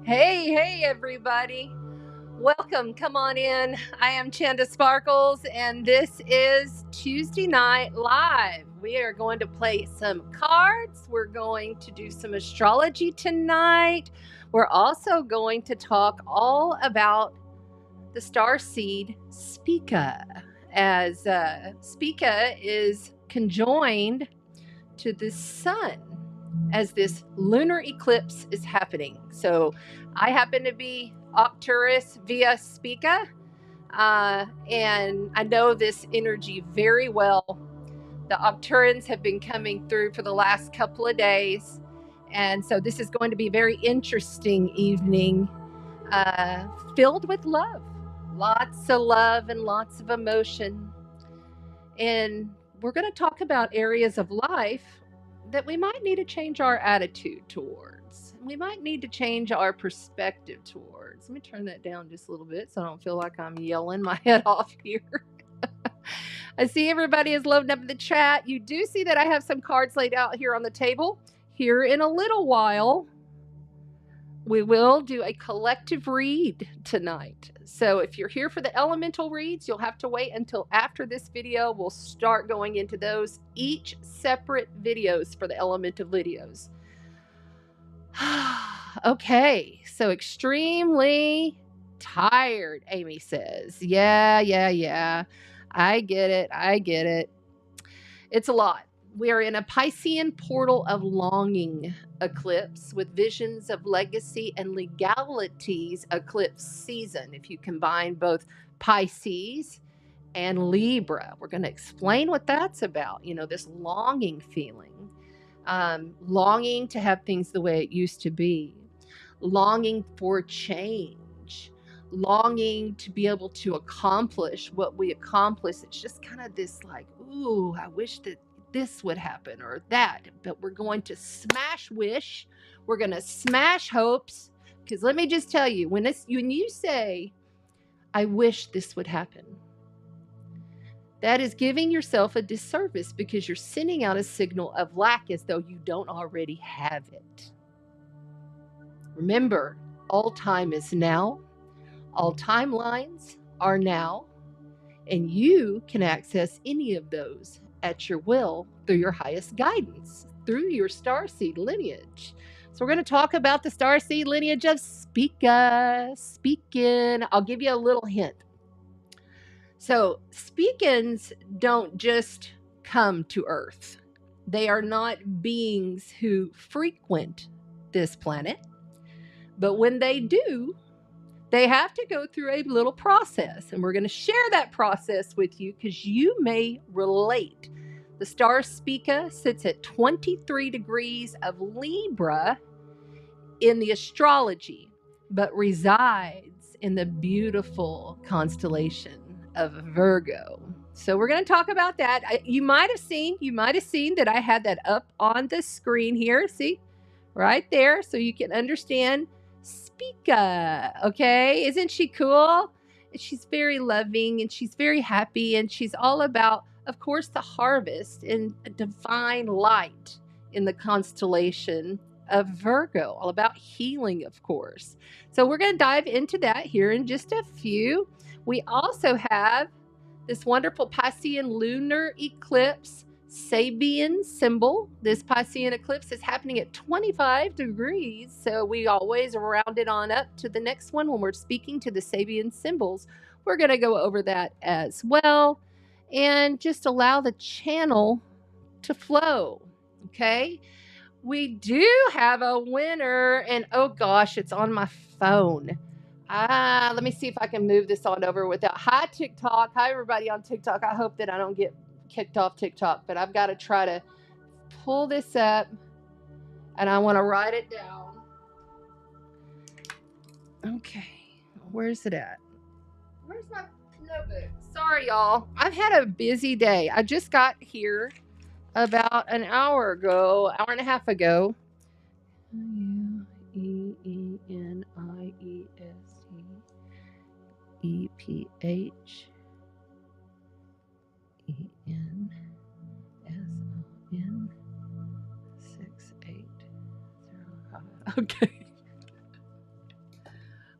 Hey, everybody. Welcome. Come on in. I am Chanda Sparkles, and this is Tuesday Night Live. We are going to play some cards. We're going to do some astrology tonight. We're also going to talk all about the star seed Spica, as Spica is conjoined to the sun as this lunar eclipse is happening. So I happen to be Octurus via Spica, and I know this energy very well. The Octurans have been coming through for the last couple of days, and so this is going to be a very interesting evening, filled with love. Lots of love and lots of emotion. And we're going to talk about areas of life that we might need to change our attitude towards. We might need to change our perspective towards. Let me turn that down just a little bit so I don't feel like I'm yelling my head off here. I see everybody is loading up in the chat. You do see that I have some cards laid out here on the table. Here in a little while, we will do a collective read tonight. So if you're here for the elemental reads, you'll have to wait until after this video. We'll start going into those, each separate videos for the elemental videos. Okay, so extremely tired, Amy says. Yeah. I get it. It's a lot. We are in a Piscean portal of longing eclipse with visions of legacy and legalities eclipse season. If you combine both Pisces and Libra, we're going to explain what that's about. You know, this longing feeling, longing to have things the way it used to be, longing for change, longing to be able to accomplish what we accomplish. It's just kind of this like, ooh, I wish that this would happen or that, but we're going to smash wish. We're going to smash hopes. Because let me just tell you, when you say, I wish this would happen, that is giving yourself a disservice because you're sending out a signal of lack as though you don't already have it. Remember, all time is now. All timelines are now, and you can access any of those at your will through your highest guidance, through your starseed lineage. So we're going to talk about the starseed lineage of Spica. Speaking, I'll give you a little hint. So Spicans don't just come to Earth. They are not beings who frequent this planet, but when they do, they have to go through a little process, and we're going to share that process with you because you may relate. The star Spica sits at 23 degrees of Libra in the astrology, but resides in the beautiful constellation of Virgo. So we're going to talk about that. You might have seen that I had that up on the screen here. See, right there, so you can understand Spica, okay? Isn't she cool? She's very loving and she's very happy, and she's all about, of course, the harvest and divine light in the constellation of Virgo, all about healing, of course. So we're going to dive into that here in just a few. We also have this wonderful Piscean lunar eclipse, Sabian Symbol. This Piscean eclipse is happening at 25 degrees, so we always round it on up to the next one when we're speaking to the Sabian symbols. We're going to go over that as well and just allow the channel to flow, okay? We do have a winner, and oh gosh, it's on my phone. Let me see if I can move this on over without. Hi, TikTok. Hi, everybody on TikTok. I hope that I don't get kicked off TikTok, but I've got to try to pull this up, and I want to write it down. Okay, where's it at? Where's my notebook? Sorry, y'all. I've had a busy day. I just got here about an hour and a half ago. UNIENIESTEPHEN 6805. Okay.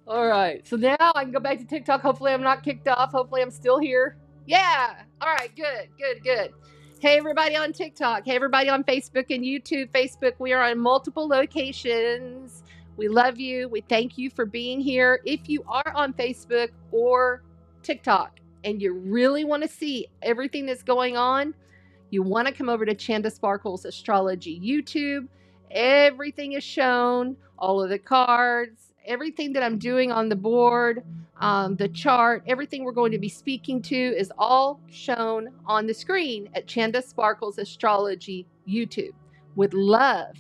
All right. So now I can go back to TikTok. Hopefully I'm not kicked off. Hopefully I'm still here. Yeah. All right. Good. Good. Good. Hey, everybody on TikTok. Hey, everybody on Facebook and YouTube. Facebook, we are on multiple locations. We love you. We thank you for being here. If you are on Facebook or TikTok and you really want to see everything that's going on, you want to come over to Chanda Sparkle's Astrology YouTube. Everything is shown, all of the cards, everything that I'm doing on the board, the chart, everything we're going to be speaking to is all shown on the screen at Chanda Sparkle's Astrology YouTube. Would love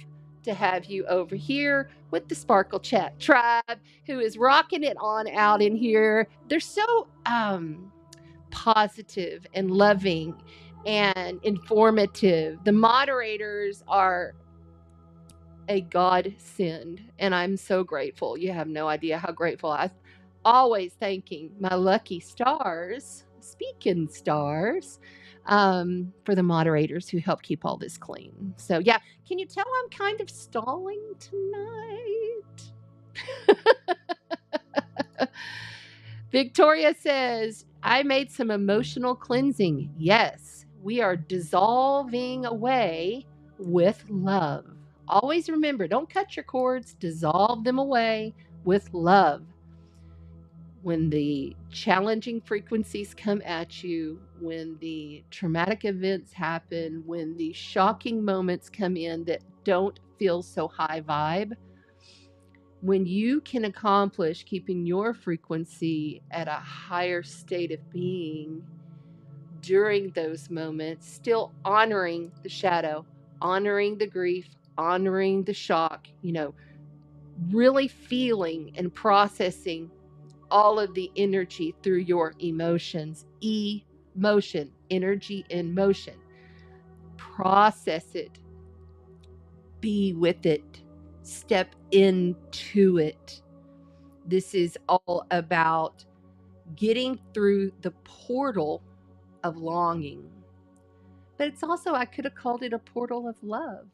to have you over here with the Sparkle Chat tribe who is rocking it on out in here. They're so positive and loving and informative. The moderators are a godsend, and I'm so grateful. You have no idea how grateful. I'm always thanking my lucky stars, speaking stars, for the moderators who help keep all this clean. So yeah, can you tell I'm kind of stalling tonight? Victoria says, I made some emotional cleansing. Yes, we are dissolving away with love. Always remember, don't cut your cords, dissolve them away with love. When the challenging frequencies come at you, when the traumatic events happen, when the shocking moments come in that don't feel so high vibe, when you can accomplish keeping your frequency at a higher state of being during those moments, still honoring the shadow, honoring the grief, honoring the shock, really feeling and processing all of the energy through your emotions. Emotion, energy in motion. Process it. Be with it. Step into it. This is all about getting through the portal of longing. But it's also, I could have called it a portal of love.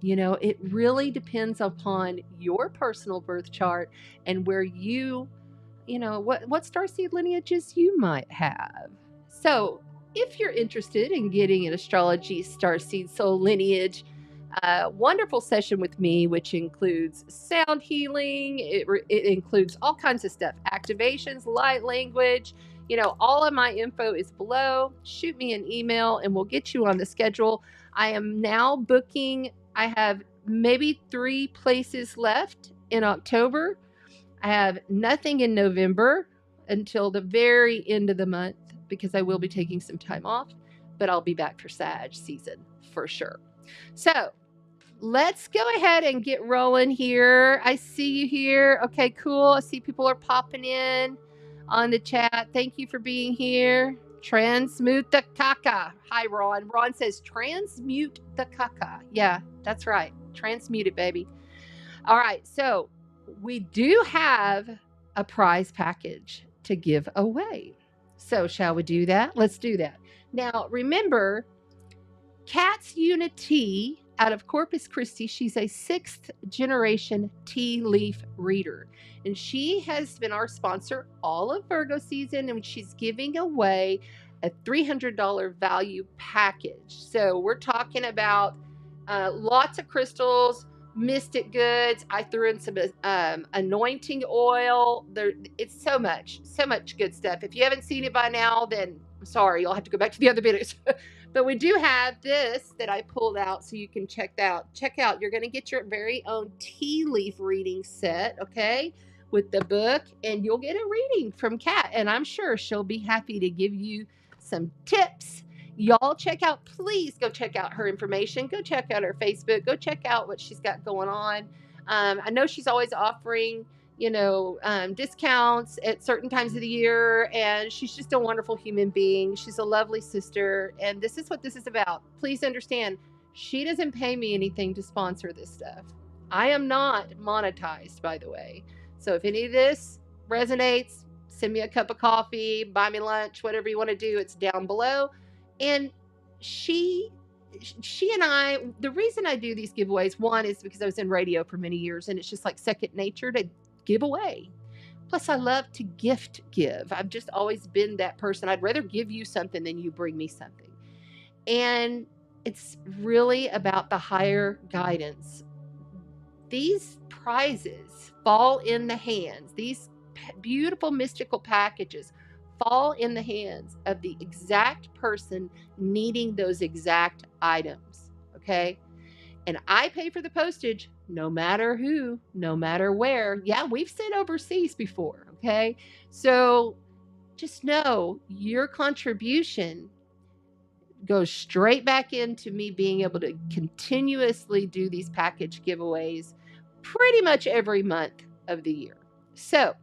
It really depends upon your personal birth chart and where what starseed lineages you might have. So if you're interested in getting an astrology starseed soul lineage, wonderful session with me, which includes sound healing. It includes all kinds of stuff, activations, light language. All of my info is below. Shoot me an email and we'll get you on the schedule. I am now booking. I have maybe 3 places left in October. I have nothing in November until the very end of the month because I will be taking some time off, but I'll be back for Sag season for sure. So let's go ahead and get rolling here. I see you here. Okay, cool. I see people are popping in on the chat. Thank you for being here. Transmute the caca. Hi, Ron. Ron says transmute the caca. Yeah, that's right. Transmute it, baby. All right, so we do have a prize package to give away. So shall we do that? Let's do that. Now, remember, Kat's Unity out of Corpus Christi, she's a 6th generation tea leaf reader. And she has been our sponsor all of Virgo season, and she's giving away a $300 value package. So we're talking about lots of crystals, mystic goods. I threw in some anointing oil. It's so much good stuff. If you haven't seen it by now, then I'm sorry, you'll have to go back to the other videos. But we do have this that I pulled out so you can check out. You're going to get your very own tea leaf reading set, okay, with the book, and you'll get a reading from Kat, and I'm sure she'll be happy to give you some tips. Y'all please go check out her information. Go check out her Facebook. Go check out what she's got going on. I know she's always offering, discounts at certain times of the year, and she's just a wonderful human being. She's a lovely sister, and this is what this is about. Please understand, she doesn't pay me anything to sponsor this stuff. I am not monetized, by the way. So if any of this resonates, send me a cup of coffee, buy me lunch, whatever you want to do, it's down below. And she she and I, the reason I do these giveaways, one is because I was in radio for many years and it's just like second nature to give away. Plus, I love to gift give. I've just always been that person. I'd rather give you something than you bring me something. And it's really about the higher guidance. These prizes fall in the hands, these beautiful mystical packages fall in the hands of the exact person needing those exact items. Okay. And I pay for the postage no matter who, no matter where. Yeah, we've sent overseas before. Okay. So just know your contribution goes straight back into me being able to continuously do these package giveaways pretty much every month of the year. So,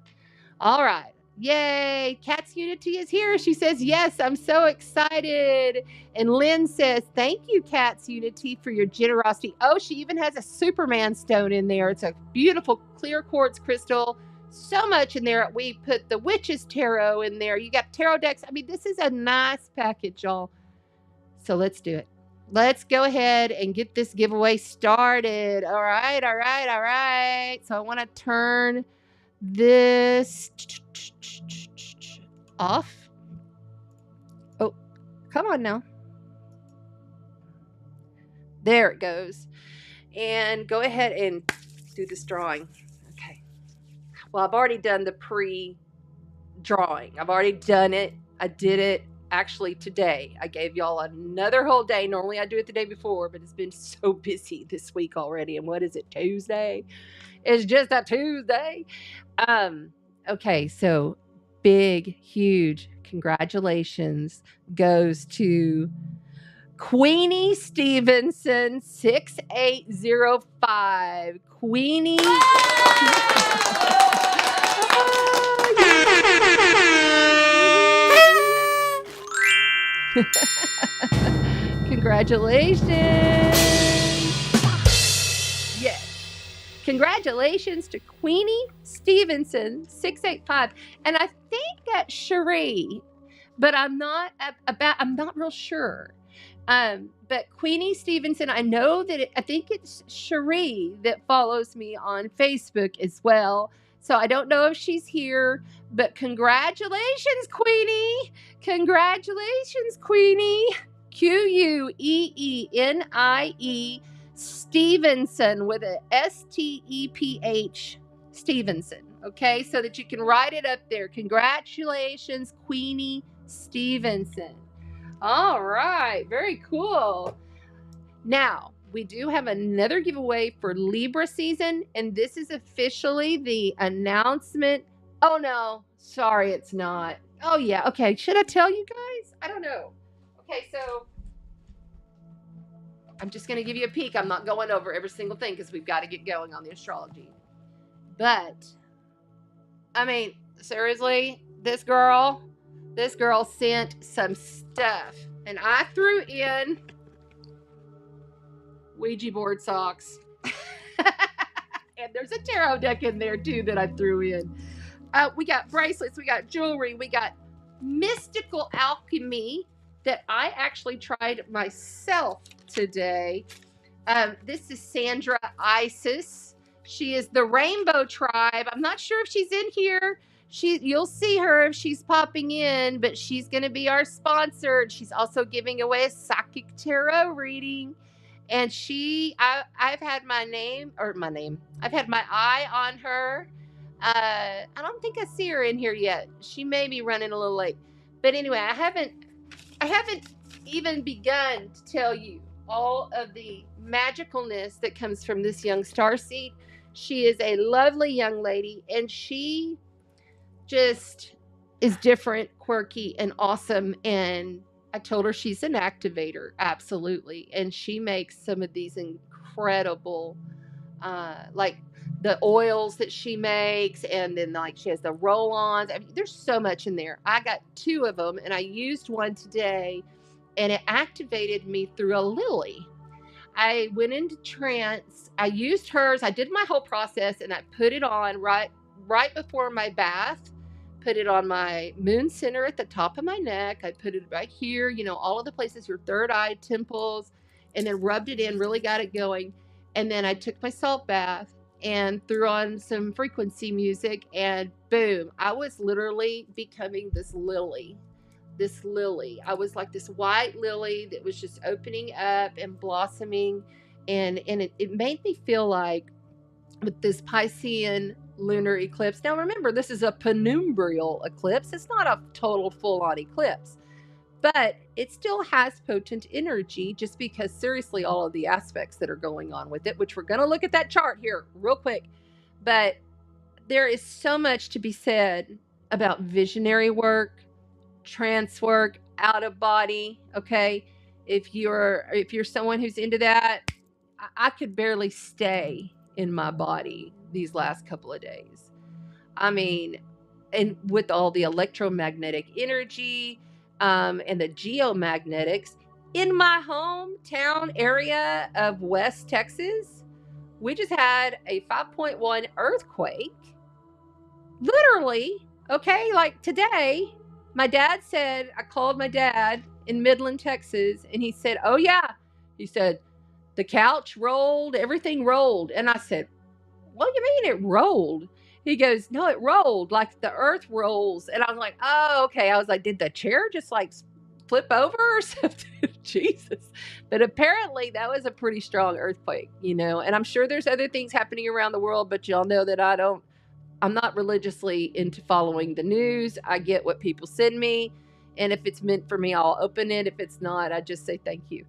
all right. Yay. Cat's Unity is here. She says, yes, I'm so excited. And Lynn says, thank you, Cat's Unity, for your generosity. Oh, she even has a Superman stone in there. It's a beautiful clear quartz crystal. So much in there. We put the Witch's Tarot in there. You got tarot decks. I mean, this is a nice package, y'all. So let's do it. Let's go ahead and get this giveaway started. All right, all right, all right. So I want to turn this off. Oh, come on now. There it goes. And go ahead and do this drawing. Okay. Well, I've already done the pre-drawing. I've already done it. I did it actually today. I gave y'all another whole day. Normally I do it the day before, but it's been so busy this week already. And what is it, Tuesday? It's just a Tuesday. Okay, so big, huge congratulations goes to Queenie Stevenson 6805. Queenie. Congratulations. Yes. Congratulations to Queenie Stevenson 685. And I think that's Cherie, but I'm not real sure. But Queenie Stevenson, I know that I think it's Cherie that follows me on Facebook as well. So I don't know if she's here, but congratulations, Queenie. Congratulations, Queenie. Queenie Stevenson with a Steph Stevenson. Okay, so that you can write it up there. Congratulations, Queenie Stevenson. All right, very cool. Now, we do have another giveaway for Libra season, and this is officially the announcement. Oh, no, sorry, it's not. Oh, yeah, okay, should I tell you guys? I don't know. Okay, so I'm just going to give you a peek. I'm not going over every single thing because we've got to get going on the astrology. But, I mean, seriously, this girl sent some stuff. And I threw in Ouija board socks. And there's a tarot deck in there, too, that I threw in. We got bracelets. We got jewelry. We got mystical alchemy that I actually tried myself today. This is Sandra Isis. She is the Rainbow Tribe. I'm not sure if she's in here. You'll see her if she's popping in, but she's going to be our sponsor. She's also giving away a psychic tarot reading. And I've had I've had my eye on her. I don't think I see her in here yet. She may be running a little late. But anyway, I haven't even begun to tell you all of the magicalness that comes from this young starseed. She is a lovely young lady, and she just is different, quirky, and awesome. And I told her she's an activator, absolutely. And she makes some of these incredible, like the oils that she makes, and then like she has the roll-ons. I mean, there's so much in there. I got 2 of them, and I used one today, and it activated me through a lily. I went into trance. I used hers. I did my whole process, and I put it on right before my bath. Put it on my moon center at the top of my neck. I put it right here, all of the places, your third eye, temples. and then rubbed it in, really got it going. And then I took my salt bath and threw on some frequency music, and boom, I was literally becoming this lily. I was like this white lily that was just opening up and blossoming. And it made me feel like with this Piscean lunar eclipse. Now remember, this is a penumbral eclipse. It's not a total full-on eclipse, but it still has potent energy, just because seriously all of the aspects that are going on with it, which we're going to look at that chart here real quick. But there is so much to be said about visionary work, trance work, out of body. Okay, if you're someone who's into that, I could barely stay in my body these last couple of days. I mean, and with all the electromagnetic energy and the geomagnetics in my hometown area of West Texas, we just had a 5.1 earthquake. Literally, okay, like today, my dad said, I called my dad in Midland, Texas, and he said, oh yeah, he said, the couch rolled, everything rolled. And I said, what do you mean it rolled? He goes, no, it rolled like the earth rolls. And I was like, oh, okay. I was like, did the chair just like flip over or something? Jesus. But apparently that was a pretty strong earthquake, you know, and I'm sure there's other things happening around the world, but y'all know that I'm not religiously into following the news. I get what people send me. And if it's meant for me, I'll open it. If it's not, I just say thank you.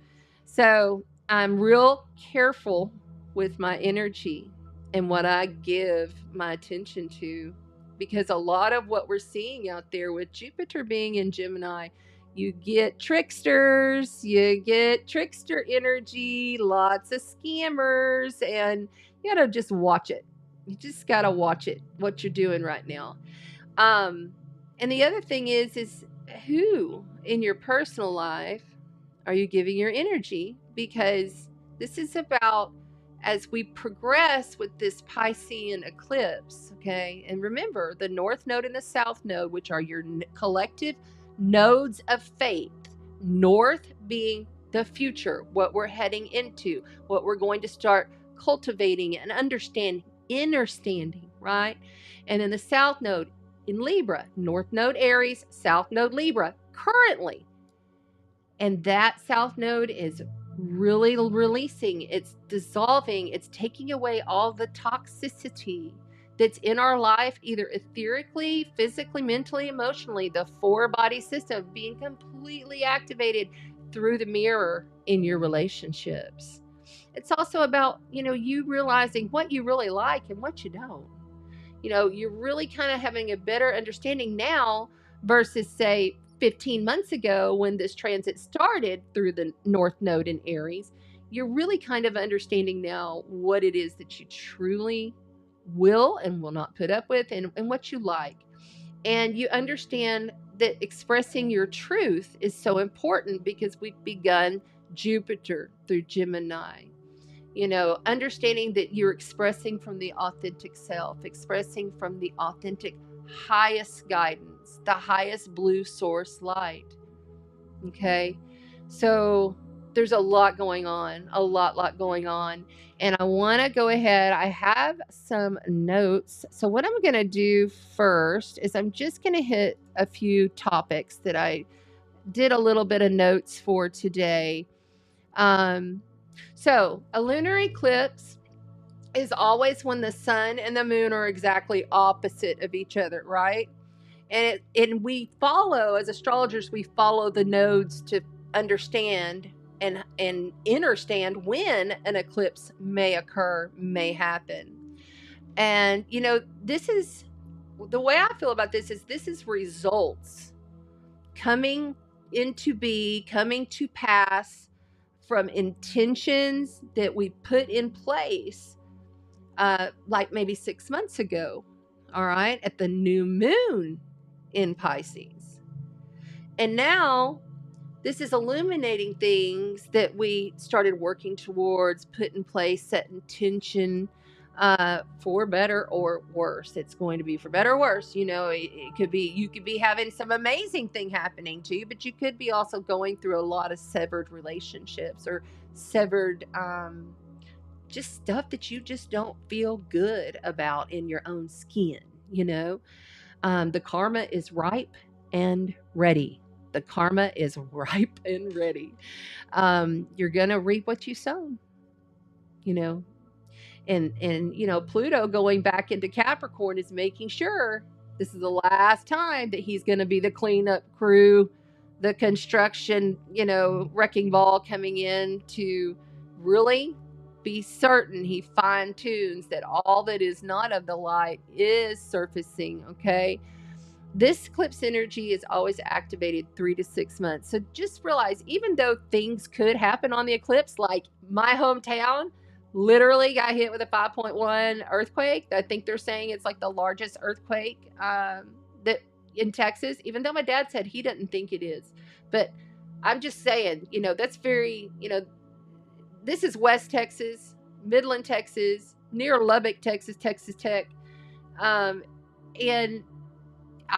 So I'm real careful with my energy and what I give my attention to, because a lot of what we're seeing out there with Jupiter being in Gemini, you get tricksters, you get trickster energy, lots of scammers, and you gotta just watch it. You just gotta watch it, what you're doing right now. And the other thing is who in your personal life are you giving your energy? Because this is about, as we progress with this Piscean eclipse, okay? And remember, the North Node and the South Node, which are your collective nodes of faith, North being the future, what we're heading into, what we're going to start cultivating and understanding, right? And then the South Node in Libra, North Node Aries, South Node Libra, currently. And that South Node is really releasing, it's dissolving, it's taking away all the toxicity that's in our life, either etherically, physically, mentally, emotionally, the 4-body system being completely activated through the mirror in your relationships. It's also about, you know, you realizing what you really like and what you don't. You know, you're really kind of having a better understanding now versus, say, 15 months ago when this transit started through the North Node in Aries. You're really kind of understanding now what it is that you truly will and will not put up with, and what you like. And you understand that expressing your truth is so important, because we've begun Jupiter through Gemini. You know, understanding that you're expressing from the authentic self, expressing from the authentic highest guidance, the highest blue source light. Okay, so there's a lot going on, a lot going on. And I want to go ahead, I have some notes. So what I'm going to do first is I'm just going to hit a few topics that I did a little bit of notes for today. So a lunar eclipse is always when the sun and the moon are exactly opposite of each other, right? And we follow, as astrologers, we follow the nodes to understand and understand when an eclipse may occur, may happen. And, you know, this is, the way I feel about this is results coming into be, coming to pass from intentions that we put in place, like maybe 6 months ago, all right, at the new moon in Pisces. And now this is illuminating things that we started working towards, put in place, set intention for better or worse. It's going to be for better or worse. You know, it could be, you could be having some amazing thing happening to you, but you could be also going through a lot of severed relationships or severed, just stuff that you just don't feel good about in your own skin, you know? The karma is ripe and ready. The karma is ripe and ready. You're going to reap what you sown, you know? And you know, Pluto going back into Capricorn is making sure this is the last time that he's going to be the cleanup crew, the construction, you know, wrecking ball coming in to really be certain he fine tunes that all that is not of the light is surfacing. Okay. This eclipse energy is always activated 3 to 6 months. So just realize, even though things could happen on the eclipse, like my hometown literally got hit with a 5.1 earthquake. I think they're saying it's like the largest earthquake that in Texas, even though my dad said he didn't think it is. But I'm just saying, you know, that's very, you know, this is West Texas, Midland, Texas, near Lubbock, Texas, Texas Tech. And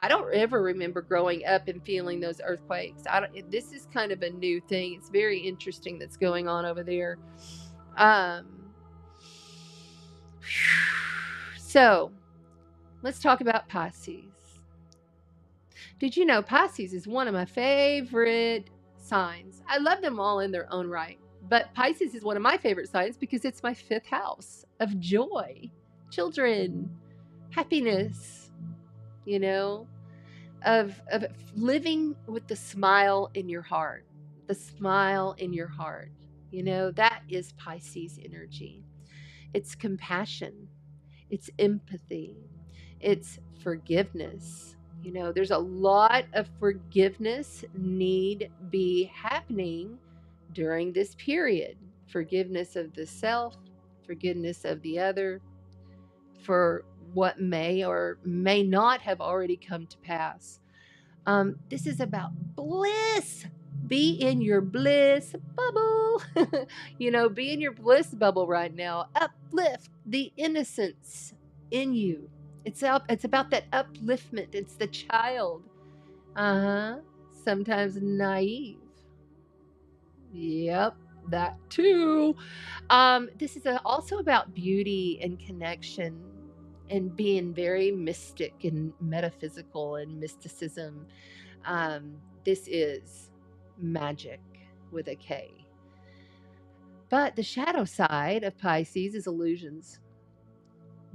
I don't ever remember growing up and feeling those earthquakes. This is kind of a new thing. It's very interesting that's going on over there. So let's talk about Pisces. Did you know Pisces is one of my favorite signs? I love them all in their own right, but Pisces is one of my favorite signs because it's my 5th house of joy, children, happiness, you know, of living with the smile in your heart, the smile in your heart. You know, that is Pisces energy. It's compassion, it's empathy, it's forgiveness. You know, there's a lot of forgiveness need be happening during this period. Forgiveness of the self, forgiveness of the other, for what may or may not have already come to pass. This is about bliss. Be in your bliss bubble. You know, be in your bliss bubble right now. Uplift the innocence in you. It's about that upliftment. It's the child. Sometimes naive. Yep, that too. This is also about beauty and connection and being very mystic and metaphysical and mysticism. This is magic with a K. But the shadow side of Pisces is illusions,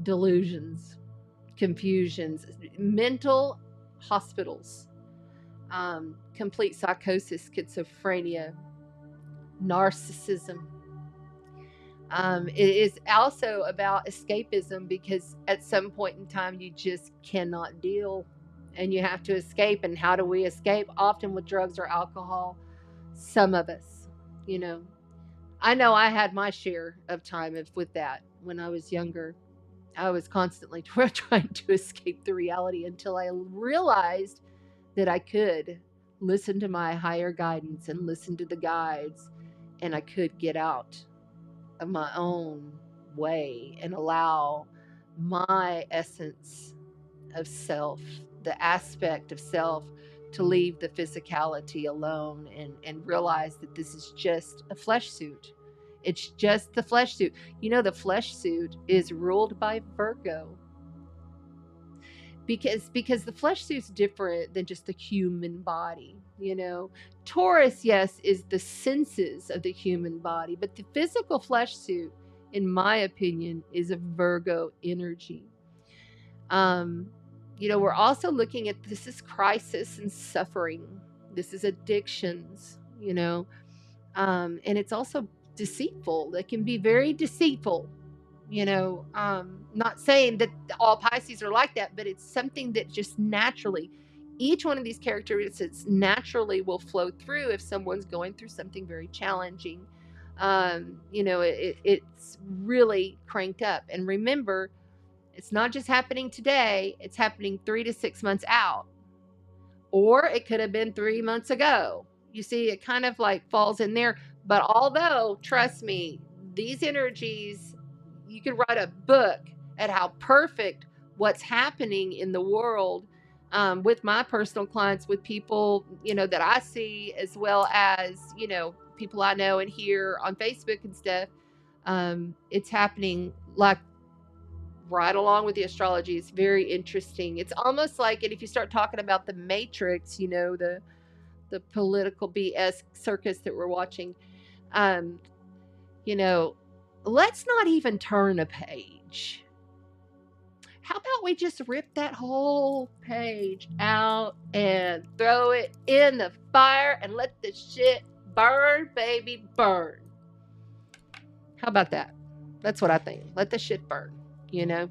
delusions, confusions, mental hospitals, complete psychosis, schizophrenia, narcissism. It is also about escapism, because at some point in time you just cannot deal and you have to escape. And how do we escape? Often with drugs or alcohol. Some of us, you know. I know I had my share of time with that when I was younger. I was constantly trying to escape the reality until I realized that I could listen to my higher guidance and listen to the guides, and I could get out of my own way and allow my essence of self, the aspect of self, to leave the physicality alone and realize that this is just a flesh suit. It's just the flesh suit. You know, the flesh suit is ruled by Virgo. Because the flesh suit's different than just the human body, you know. Taurus, yes, is the senses of the human body, but the physical flesh suit, in my opinion, is a Virgo energy. You know, we're also looking at, this is crisis and suffering. This is addictions, you know, and it's also deceitful. It can be very deceitful. You know, not saying that all Pisces are like that, but it's something that just naturally, each one of these characteristics naturally will flow through if someone's going through something very challenging. You know, it's really cranked up. And remember, it's not just happening today, it's happening 3 to 6 months out. Or it could have been 3 months ago. You see, it kind of like falls in there. But although, trust me, these energies, you could write a book at how perfect what's happening in the world, with my personal clients, with people, you know, that I see, as well as, you know, people I know and hear on Facebook and stuff, it's happening like right along with the astrology. It's very interesting. It's almost like, and if you start talking about the Matrix, you know, the political BS circus that we're watching, you know, let's not even turn a page. How about we just rip that whole page out and throw it in the fire and let the shit burn, baby, burn. How about that? That's what I think. Let the shit burn, you know?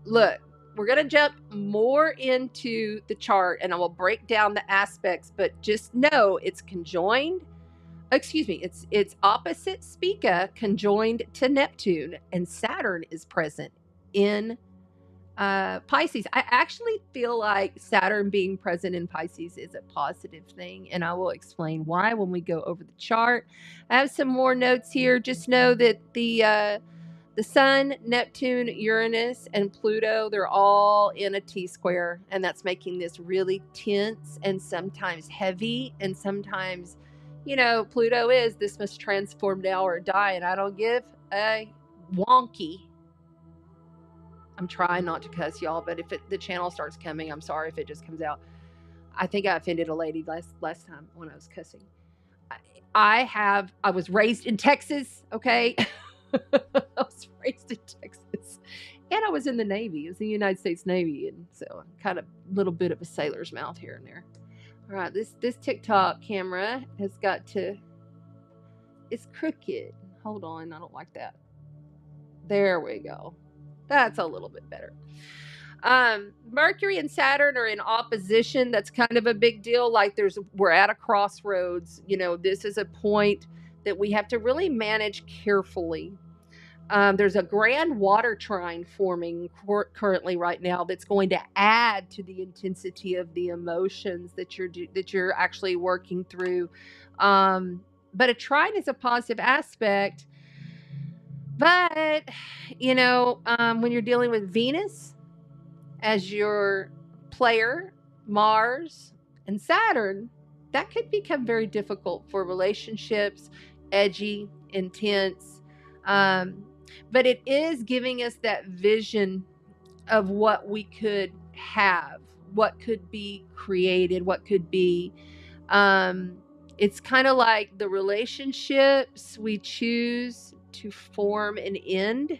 Look, we're going to jump more into the chart and I will break down the aspects, but just know it's conjoined. Excuse me, it's opposite Spica conjoined to Neptune, and Saturn is present in Pisces. I actually feel like Saturn being present in Pisces is a positive thing, and I will explain why when we go over the chart. I have some more notes here. Just know that the Sun, Neptune, Uranus, and Pluto, they're all in a T-square, and that's making this really tense and sometimes heavy, and sometimes, you know, Pluto is, this must transform now or die, and I don't give a wonky. I'm trying not to cuss, y'all, but if the channel starts coming, I'm sorry if it just comes out. I think I offended a lady last time when I was cussing. I was raised in Texas, okay? I was raised in Texas, and I was in the Navy. It was the United States Navy, and so I'm kind of a little bit of a sailor's mouth here and there. All right, this TikTok camera has got to, it's crooked. Hold on, I don't like that. There we go. That's a little bit better. Mercury and Saturn are in opposition. That's kind of a big deal. Like we're at a crossroads. You know, this is a point that we have to really manage carefully. There's a grand water trine forming currently right now that's going to add to the intensity of the emotions that you're actually working through. But a trine is a positive aspect. But, you know, when you're dealing with Venus as your player, Mars, and Saturn, that could become very difficult for relationships, edgy, intense. But it is giving us that vision of what we could have, what could be created, what could be. It's kind of like the relationships we choose to form and end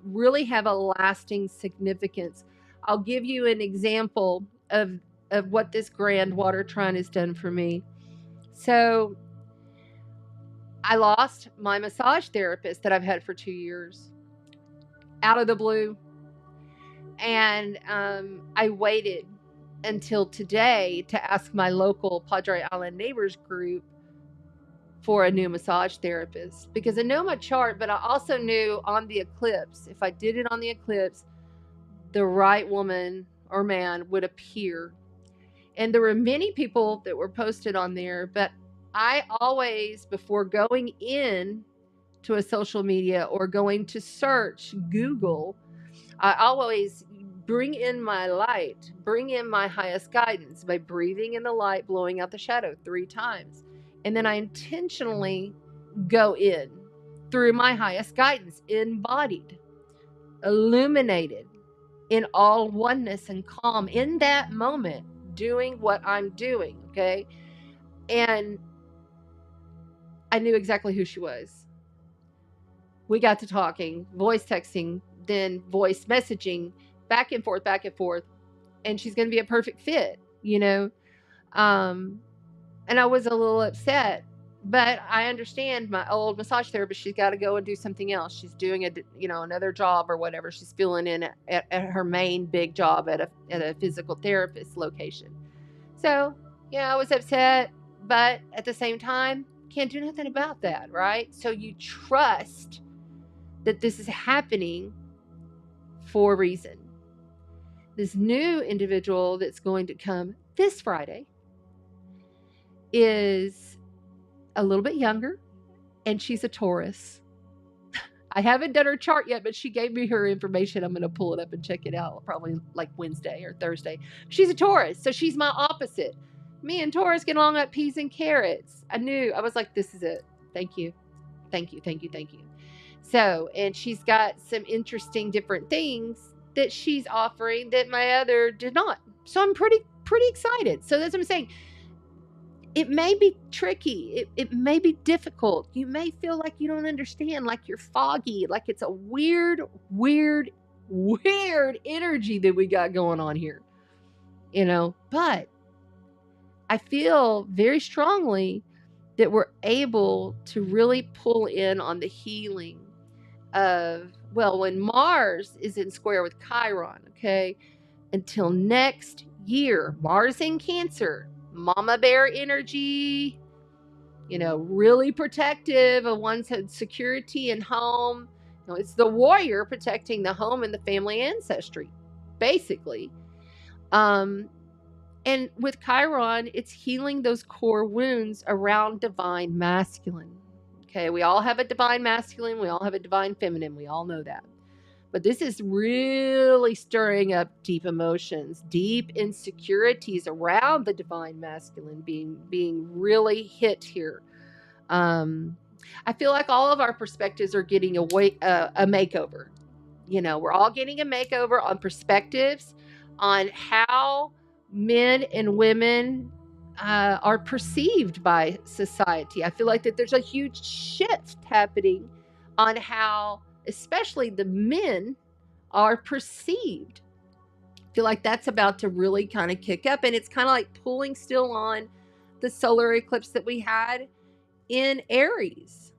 really have a lasting significance. I'll give you an example of what this grand water trine has done for me. So I lost my massage therapist that I've had for 2 years out of the blue. And I waited until today to ask my local Padre Island Neighbors group for a new massage therapist, because I know my chart, but I also knew on the eclipse, if I did it on the eclipse, the right woman or man would appear. And there were many people that were posted on there, but I always, before going in to a social media or going to search Google, I always bring in my light, bring in my highest guidance by breathing in the light, blowing out the shadow 3 times. And then I intentionally go in through my highest guidance, embodied, illuminated, in all oneness and calm in that moment, doing what I'm doing, okay? And I knew exactly who she was. We got to talking, voice texting, then voice messaging, back and forth, and she's going to be a perfect fit, you know? And I was a little upset, but I understand my old massage therapist, she's got to go and do something else. She's doing another job or whatever. She's filling in at her main big job at a physical therapist location. So, yeah, I was upset, but at the same time, can't do nothing about that, right? So you trust that this is happening for a reason. This new individual that's going to come this Friday is a little bit younger, and she's a Taurus. I haven't done her chart yet, but she gave me her information. I'm going to pull it up and check it out probably like Wednesday or Thursday. She's a Taurus, so she's my opposite. Me and Taurus get along like peas and carrots. I was like, this is it. Thank you. Thank you. Thank you. Thank you. So, and she's got some interesting different things that she's offering that my other did not. So I'm pretty excited. So that's what I'm saying. It may be tricky. It may be difficult. You may feel like you don't understand, like you're foggy, like it's a weird energy that we got going on here. But I feel very strongly that we're able to really pull in on the healing of, when Mars is in square with Chiron, okay, until next year. Mars in Cancer, mama bear energy, really protective of one's security and home. It's the warrior protecting the home and the family ancestry, basically. And with Chiron, it's healing those core wounds around divine masculine. Okay, we all have a divine masculine, we all have a divine feminine, we all know that. But this is really stirring up deep emotions, deep insecurities around the divine masculine being really hit here. I feel like all of our perspectives are getting a makeover. We're all getting a makeover on perspectives on how men and women are perceived by society. I feel like that there's a huge shift happening on how especially the men are perceived. I feel like that's about to really kind of kick up, and it's kind of like pulling still on the solar eclipse that we had in Aries,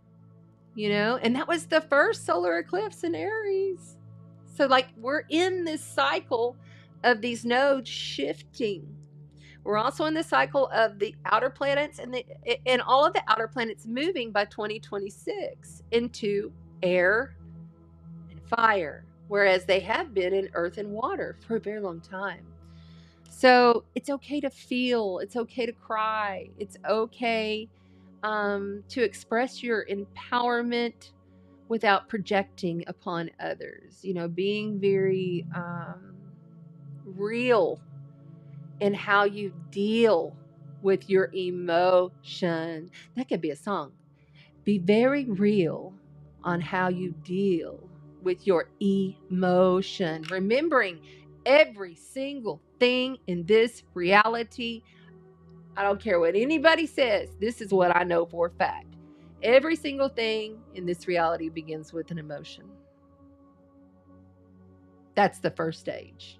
and that was the first solar eclipse in Aries. So like we're in this cycle of these nodes shifting. We're also in the cycle of the outer planets and all of the outer planets moving by 2026 into air and fire, whereas they have been in earth and water for a very long time. So it's okay to feel, it's okay to cry, it's okay to express your empowerment without projecting upon others, being very real in how you deal with your emotion. That could be a song. Be very real on how you deal with your emotion, remembering every single thing in this reality. I don't care what anybody says. This is what I know for a fact. Every single thing in this reality begins with an emotion. That's the first stage.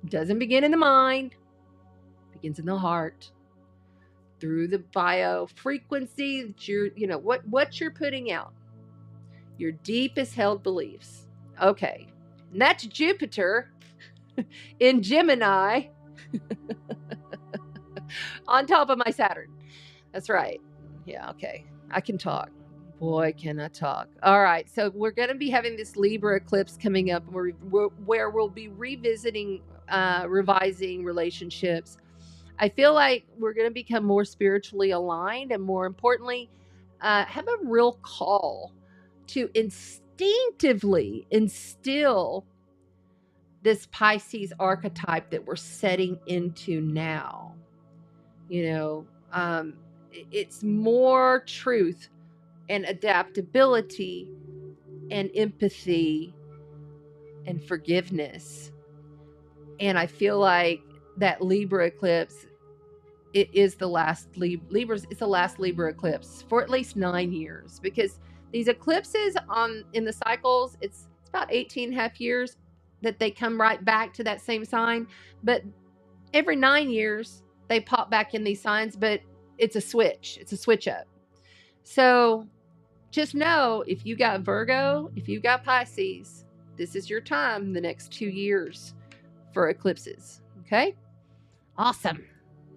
It doesn't begin in the mind. It begins in the heart. Through the bio frequency that what you're putting out. Your deepest held beliefs. Okay. And that's Jupiter in Gemini on top of my Saturn. That's right. Yeah, okay. I can talk. Boy, can I talk. All right. So we're going to be having this Libra eclipse coming up where we'll be revisiting, revising relationships. I feel like we're going to become more spiritually aligned and, more importantly, have a real call to instinctively instill this Pisces archetype that we're setting into now. It's more truth and adaptability and empathy and forgiveness. And I feel like that Libra eclipse, it is the last it's the last Libra eclipse for at least 9 years, because these eclipses in the cycles, it's about 18.5 years that they come right back to that same sign. But every 9 years they pop back in these signs, but it's a switch up. So just know, if you got Virgo, if you got Pisces, this is your time the next 2 years for eclipses. Okay? Awesome.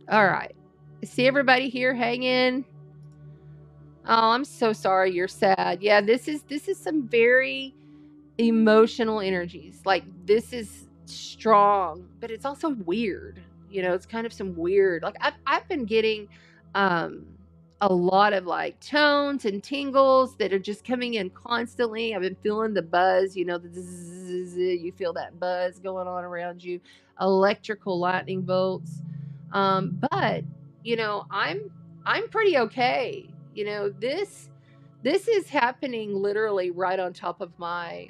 All right. I see everybody here hanging. Oh, I'm so sorry you're sad. Yeah, this is some very emotional energies. Like, this is strong, but it's also weird. It's kind of some weird, like I've been getting a lot of like tones and tingles that are just coming in constantly. I've been feeling the buzz, the zzz, you feel that buzz going on around you, electrical lightning bolts. But I'm pretty okay. This is happening literally right on top of my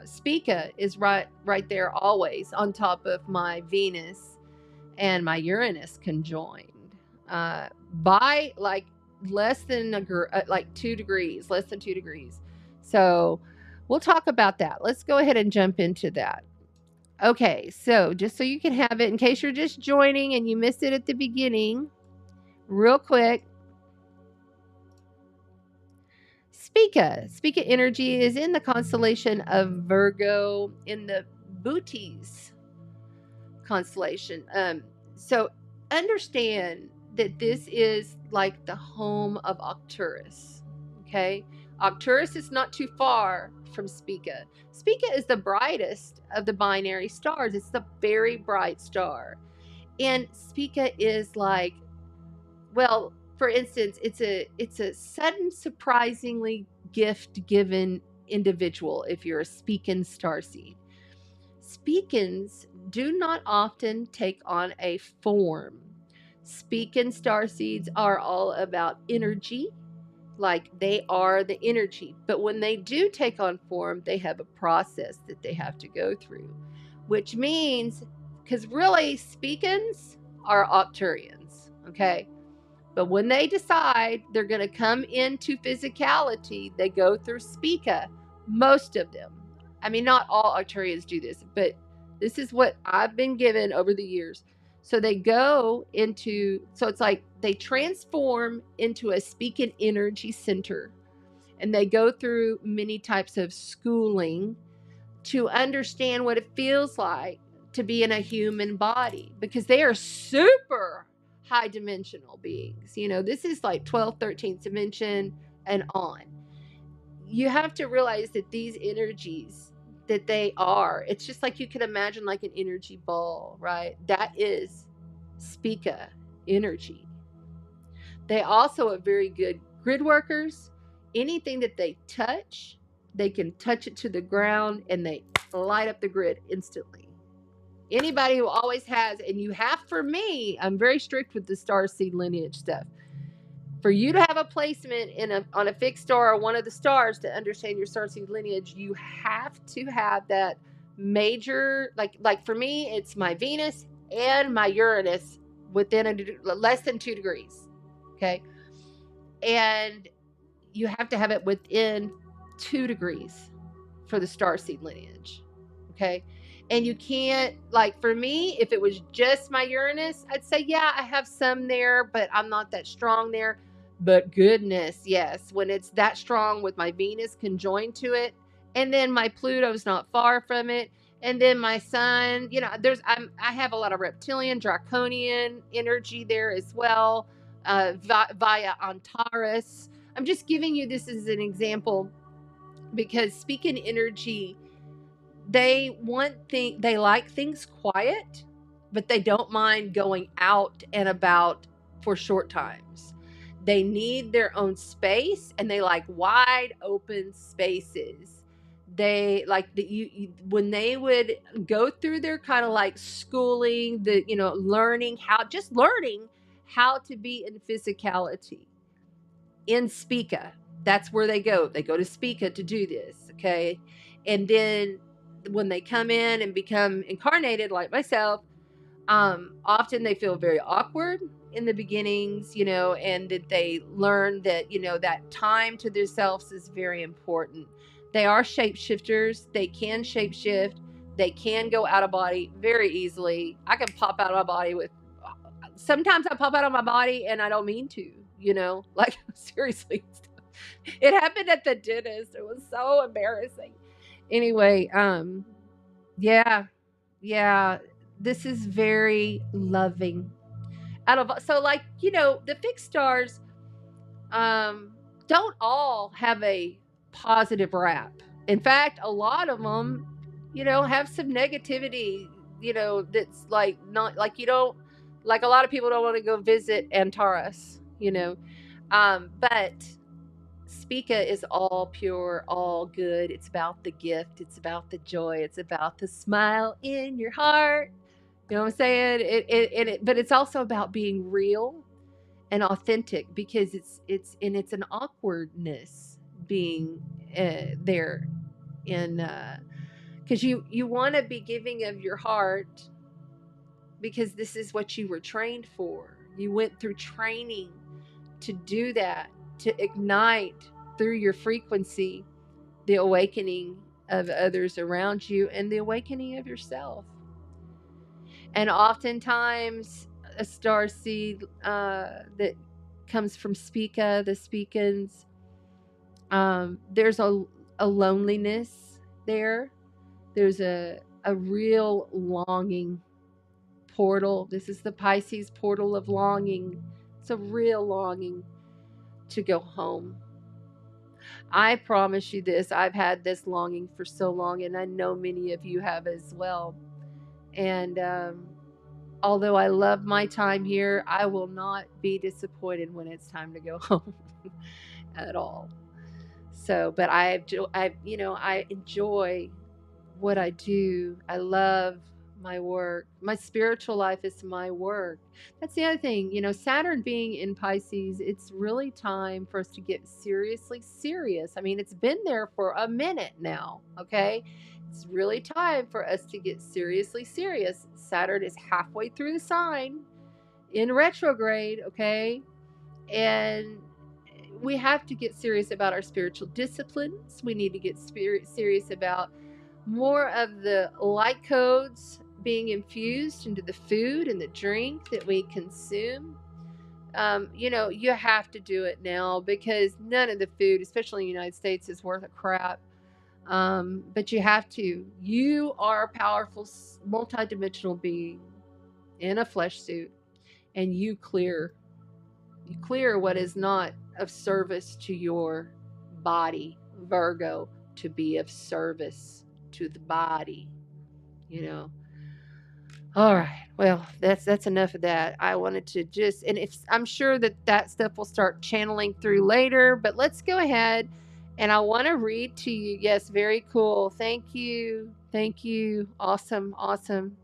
Spica is right there always on top of my Venus and my Uranus conjoined by like less than like 2 degrees, less than 2 degrees. So we'll talk about that. Let's go ahead and jump into that. Okay, so just so you can have it in case you're just joining and you missed it at the beginning, real quick. Spica energy is in the constellation of Virgo in the Bootes constellation. So understand that this is like the home of Arcturus. Okay, Arcturus is not too far from Spica. Spica is the brightest of the binary stars. It's the very bright star, and Spica is like, well, for instance, it's a sudden, surprisingly gift given individual if you're a Spican starseed. Spicans do not often take on a form. Spican starseeds are all about energy, like they are the energy. But when they do take on form, they have a process that they have to go through, which means, because really, Spicans are Arcturians, okay? But when they decide they're going to come into physicality, they go through Spica. Most of them. I mean, not all Arcturians do this, but this is what I've been given over the years. So they go into, so it's like they transform into a Spican energy center, and they go through many types of schooling to understand what it feels like to be in a human body, because they are super high dimensional beings. This is like 12th, 13th dimension and on. You have to realize that these energies that they are, it's just like you can imagine like an energy ball, right? That is Spica energy. They also are very good grid workers. Anything that they touch, they can touch it to the ground and they light up the grid instantly. Anybody who always has, and you have, for me, I'm very strict with the star seed lineage stuff. For you to have a placement on a fixed star or one of the stars to understand your star seed lineage, you have to have that major, like for me, it's my Venus and my Uranus within less than 2 degrees. Okay. And you have to have it within 2 degrees for the star seed lineage. Okay. And you can't, like for me, if it was just my Uranus, I'd say, yeah, I have some there, but I'm not that strong there. But goodness, yes, when it's that strong with my Venus conjoined to it, and then my Pluto's not far from it, and then my Sun, I have a lot of reptilian, draconian energy there as well, via Antares. I'm just giving you this as an example because speaking energy, they like things quiet, but they don't mind going out and about for short times. They need their own space, and they like wide open spaces. They like when they would go through their kind of like schooling, learning how to be in physicality in Spica. That's where they go. They go to Spica to do this, okay? And then when they come in and become incarnated like myself, often they feel very awkward in the beginnings, and that they learn that, that time to themselves is very important. They are shapeshifters. They can shapeshift. They can go out of body very easily. I can pop out of my body sometimes I pop out of my body and I don't mean to, like seriously. It happened at the dentist. It was so embarrassing. Anyway, yeah, this is very loving. The fixed stars don't all have a positive rap. In fact, a lot of them, have some negativity, that's like not like you don't, like a lot of people don't want to go visit Antares, but Spica is all pure, all good. It's about the gift. It's about the joy. It's about the smile in your heart. You know what I'm saying? But it's also about being real and authentic, because it's an awkwardness being there in because you want to be giving of your heart, because this is what you were trained for. You went through training to do that, to ignite through your frequency the awakening of others around you and the awakening of yourself. And oftentimes a star seed that comes from Spica, the Spicans, there's a loneliness there. There's a real longing portal. This is the Pisces portal of longing. It's a real longing to go home. I promise you this, I've had this longing for so long, and I know many of you have as well. And although I love my time here, I will not be disappointed when it's time to go home at all. So, but I enjoy what I do. I love my work. My spiritual life is my work. That's the other thing. Saturn being in Pisces, it's really time for us to get seriously serious. I mean, it's been there for a minute now, okay? It's really time for us to get seriously serious. Saturn is halfway through the sign in retrograde, okay? And we have to get serious about our spiritual disciplines. We need to get serious about more of the light codes being infused into the food and the drink that we consume. You have to do it now, because none of the food, especially in the United States, is worth a crap. But you have to. You are a powerful, multidimensional being in a flesh suit, and you clear what is not of service to your body, Virgo, to be of service to the body. All right, well, that's enough of that. I wanted to just, and if I'm sure that stuff will start channeling through later, but let's go ahead, and I want to read to you. Yes, very cool. Thank you, awesome.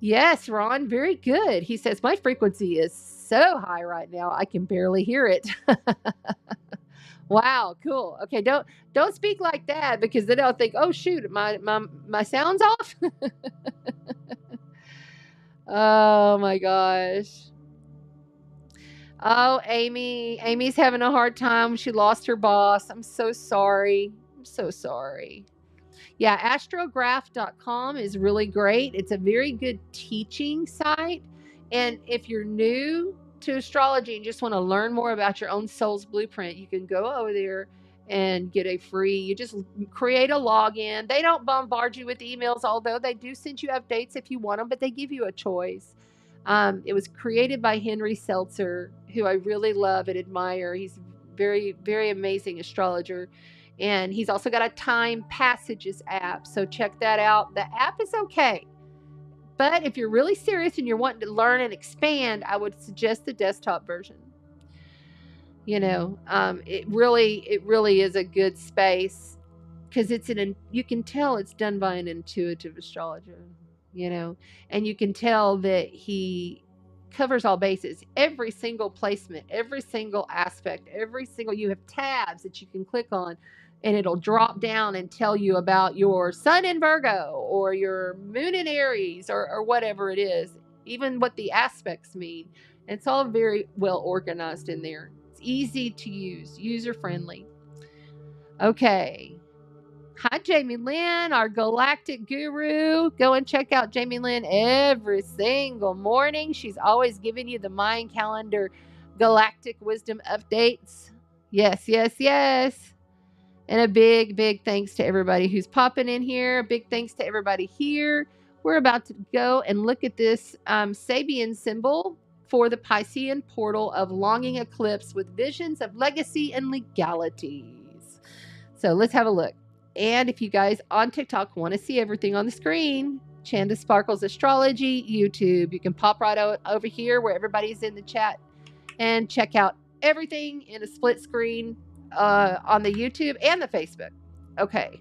Yes, Ron, very good. He says my frequency is so high right now I can barely hear it. Wow, cool. Okay, don't speak like that, because then I'll think, oh shoot, my sound's off. Oh my gosh. Oh, Amy's having a hard time. She lost her boss. I'm so sorry. Yeah, astrograph.com is really great. It's a very good teaching site. And if you're new to astrology and just want to learn more about your own soul's blueprint, you can go over there and get a free, you just create a login. They don't bombard you with emails, although they do send you updates if you want them, but they give you a choice. It was created by Henry Seltzer, who I really love and admire. He's very, very amazing astrologer. And he's also got a time passages app. So check that out. The app is okay. But if you're really serious and you're wanting to learn and expand, I would suggest the desktop version. It really is a good space, because you can tell it's done by an intuitive astrologer, and you can tell that he covers all bases, every single placement, every single aspect, you have tabs that you can click on, and it'll drop down and tell you about your sun in Virgo or your moon in Aries or whatever it is, even what the aspects mean. And it's all very well organized in there. It's easy to use, user friendly. Okay. Hi, Jamie Lynn, our galactic guru. Go and check out Jamie Lynn every single morning. She's always giving you the Mayan calendar galactic wisdom updates. Yes. And a big thanks to everybody who's popping in here. A big thanks to everybody here. We're about to go and look at this Sabian symbol for the Piscean portal of longing eclipse with visions of legacy and legalities. So let's have a look. And if you guys on TikTok want to see everything on the screen, Chanda Sparkles Astrology, YouTube, you can pop right over here where everybody's in the chat and check out everything in a split screen on the YouTube and the Facebook. Okay.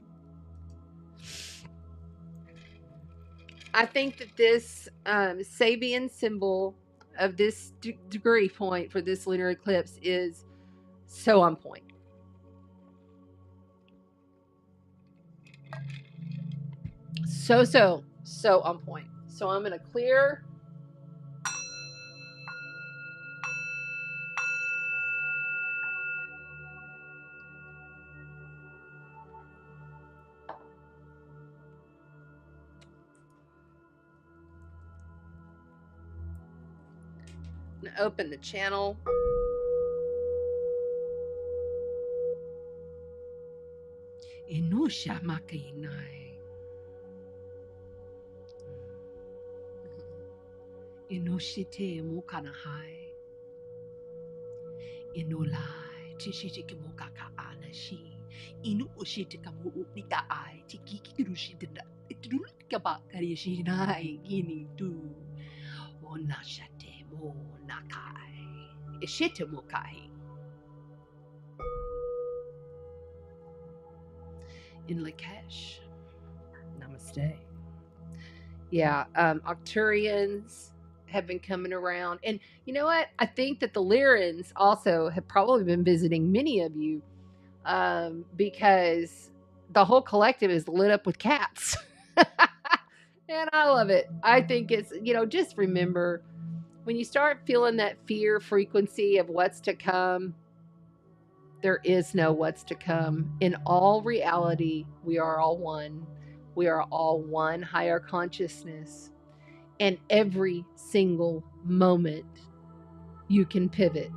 I think that this Sabian symbol of this degree point for this lunar eclipse is so on point. So on point. So I'm going to clear. I'm going to open the channel. Inusha makainai. Inoshite mukanahai. Inolai tishitike mukaka anashi. Inu ushitika muupika ai tikiki rushitenda. Itrulika bakarishi nai gini tu. Onashate mo nakai. Ishite mukai. In Lakesh. Namaste. Yeah, Octurians have been coming around. And you know what? I think that the Lyrans also have probably been visiting many of you because the whole collective is lit up with cats. And I love it. I think it's, just remember when you start feeling that fear frequency of what's to come, there is no what's to come. In all reality, we are all one. We are all one higher consciousness. And every single moment, you can pivot.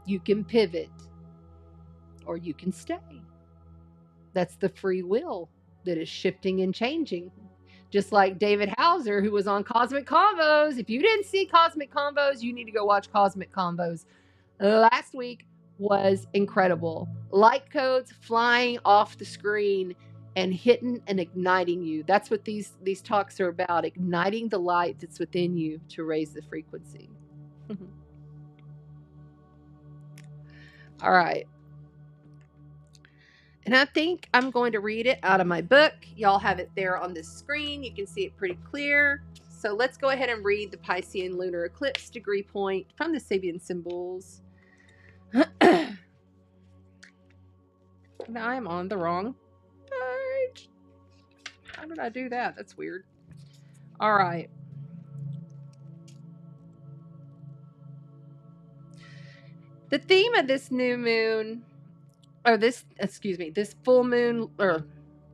You can pivot or you can stay. That's the free will that is shifting and changing. Just like David Hauser, who was on Cosmic Convos. If you didn't see Cosmic Convos, you need to go watch Cosmic Convos. Last week was incredible. Light codes flying off the screen and hitting and igniting you. That's what these talks are about, igniting the light that's within you to raise the frequency. All right. And I think I'm going to read it out of my book. Y'all have it there on the screen. You can see it pretty clear. So let's go ahead and read the Piscean lunar eclipse degree point from the Sabian symbols. Now I'm on the wrong page. How did I do that? That's weird. All right. The theme of this new moon, or this full moon or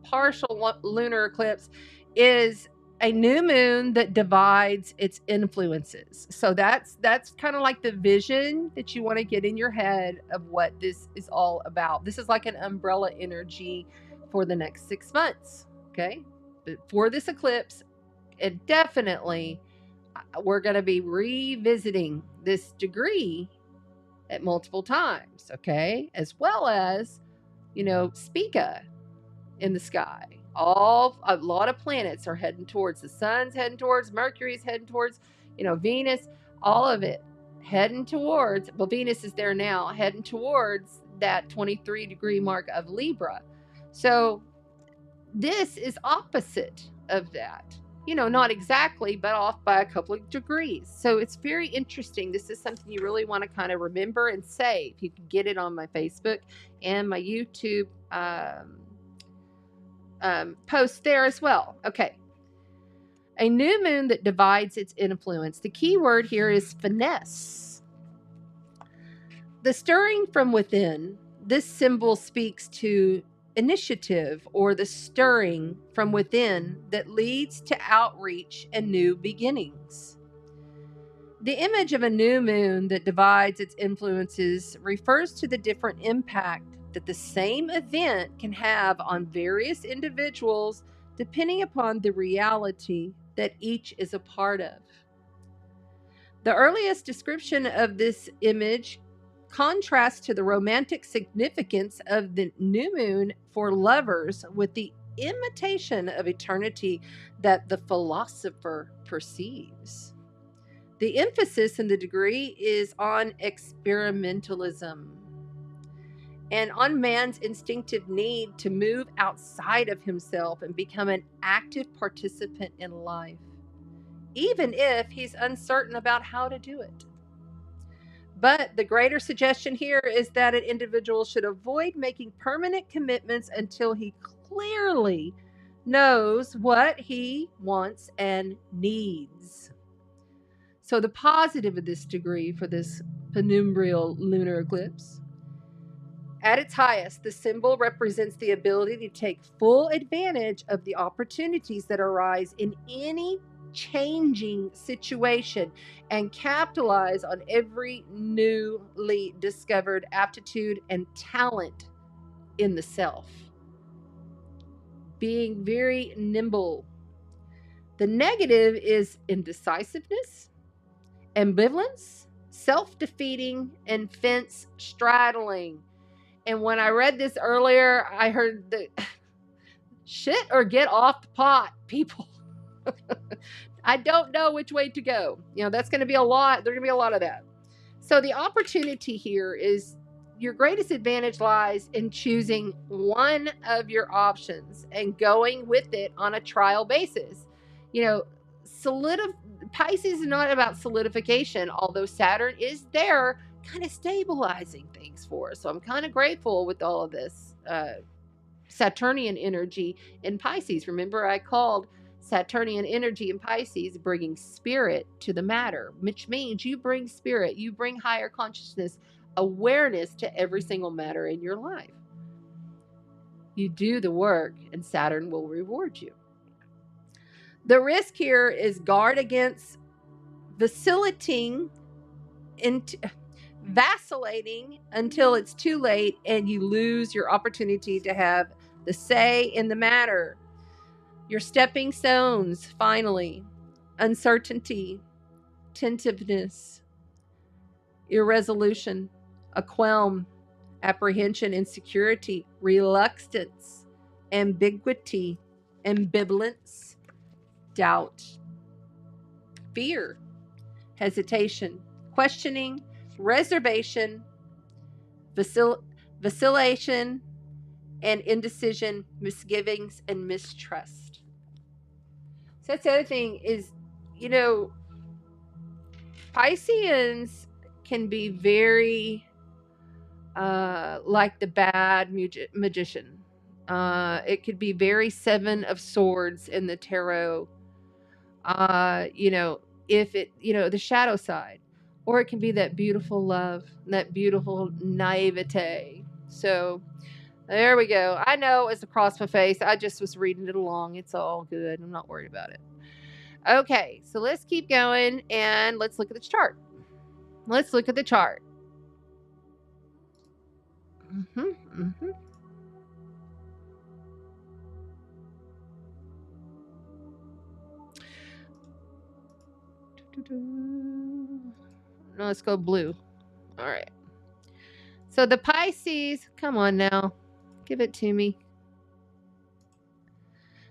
partial lunar eclipse is a new moon that divides its influences. So that's kind of like the vision that you want to get in your head of what this is all about. This is like an umbrella energy for the next 6 months. Okay. But for this eclipse, it definitely, we're going to be revisiting this degree at multiple times. Okay. As well as, Spica in the sky. A lot of planets are heading towards, the sun's heading towards, Mercury's heading towards, Venus, all of it heading towards, well, Venus is there now, heading towards that 23 degree mark of Libra. So this is opposite of that. Not exactly, but off by a couple of degrees. So it's very interesting. This is something you really want to kind of remember and save. You can get it on my Facebook and my YouTube post there as well. Okay. A new moon that divides its influence. The key word here is finesse. The stirring from within. This symbol speaks to initiative or the stirring from within that leads to outreach and new beginnings. The image of a new moon that divides its influences refers to the different impact that the same event can have on various individuals depending upon the reality that each is a part of. The earliest description of this image contrasts to the romantic significance of the new moon for lovers with the imitation of eternity that the philosopher perceives. The emphasis in the degree is on experimentalism. and on man's instinctive need to move outside of himself and become an active participant in life, even if he's uncertain about how to do it. But the greater suggestion here is that an individual should avoid making permanent commitments until he clearly knows what he wants and needs. So the positive of this degree for this penumbral lunar eclipse, at its highest, the symbol represents the ability to take full advantage of the opportunities that arise in any changing situation and capitalize on every newly discovered aptitude and talent in the self. Being very nimble. The negative is indecisiveness, ambivalence, self-defeating, and fence straddling. And when I read this earlier, I heard the shit or get off the pot, people. I don't know which way to go. You know, that's going to be a lot. There's going to be a lot of that. So the opportunity here is your greatest advantage lies in choosing one of your options and going with it on a trial basis. You know, Pisces is not about solidification, although Saturn is there kind of stabilizing things for us. So I'm kind of grateful with all of this Saturnian energy in Pisces. Remember, I called Saturnian energy in Pisces bringing spirit to the matter, which means you bring spirit, you bring higher consciousness, awareness to every single matter in your life. You do the work and Saturn will reward you. The risk here is guard against vacillating until it's too late and you lose your opportunity to have the say in the matter. Your stepping stones, finally, uncertainty, tentativeness, irresolution, a qualm, apprehension, insecurity, reluctance, ambiguity, ambivalence, doubt, fear, hesitation, questioning, reservation, vacillation, and indecision, misgivings, and mistrust. So that's the other thing is, you know, Pisceans can be very like the bad magician. It could be very Seven of Swords in the tarot. You know, if it, you know, the shadow side, or it can be that beautiful love, that beautiful naivete. So there we go. I know it's across my face. I just was reading it along. It's all good. I'm not worried about it. Okay, so let's keep going and let's look at the chart. Let's look at the chart. No, let's go blue. All right. So the Pisces, come on now, give it to me.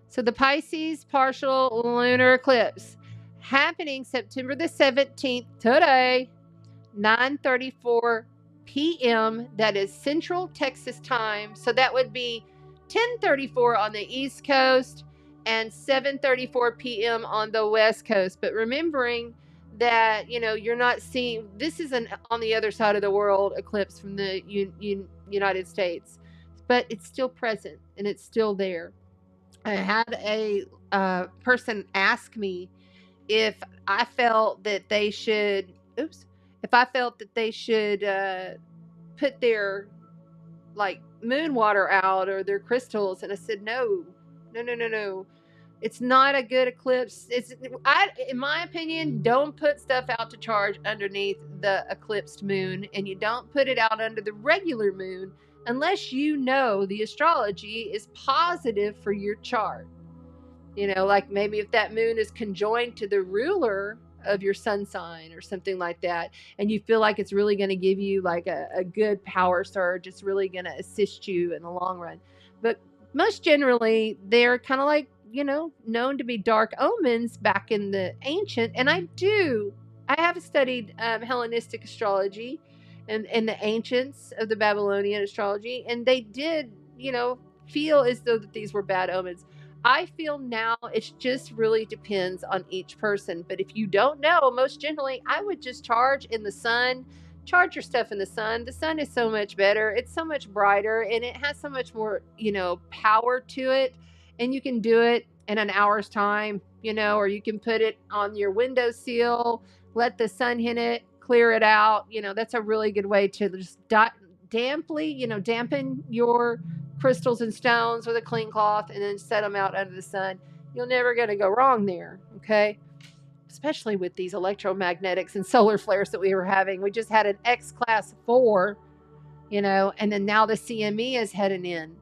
So the Pisces partial lunar eclipse happening September the 17th today, 9:34 p.m. That is Central Texas time. So that would be 10:34 on the East Coast and 7:34 p.m. on the West Coast. But remembering that, you know, you're not seeing, this is on the other side of the world eclipse from the United States, but it's still present and it's still there. I had a person ask me if I felt that they should, put their like moon water out or their crystals, and I said no. It's not a good eclipse. In my opinion, don't put stuff out to charge underneath the eclipsed moon, and you don't put it out under the regular moon unless you know the astrology is positive for your chart. You know, like maybe if that moon is conjoined to the ruler of your sun sign or something like that, and you feel like it's really going to give you like a good power surge, it's really going to assist you in the long run. But most generally, they're kind of like, you know, known to be dark omens back in the ancient. And I have studied Hellenistic astrology, and the ancients of the Babylonian astrology, and they did, feel as though that these were bad omens. I feel now it just really depends on each person. But if you don't know, most generally, I would just charge in the sun. Charge your stuff in the sun. The sun is so much better. It's so much brighter, and it has so much more, power to it. And you can do it in an hour's time, or you can put it on your windowsill, let the sun hit it, clear it out. That's a really good way to just dampen your crystals and stones with a clean cloth and then set them out under the sun. You're never going to go wrong there, okay? Especially with these electromagnetics and solar flares that we were having. We just had an X class 4, and then now the CME is heading in.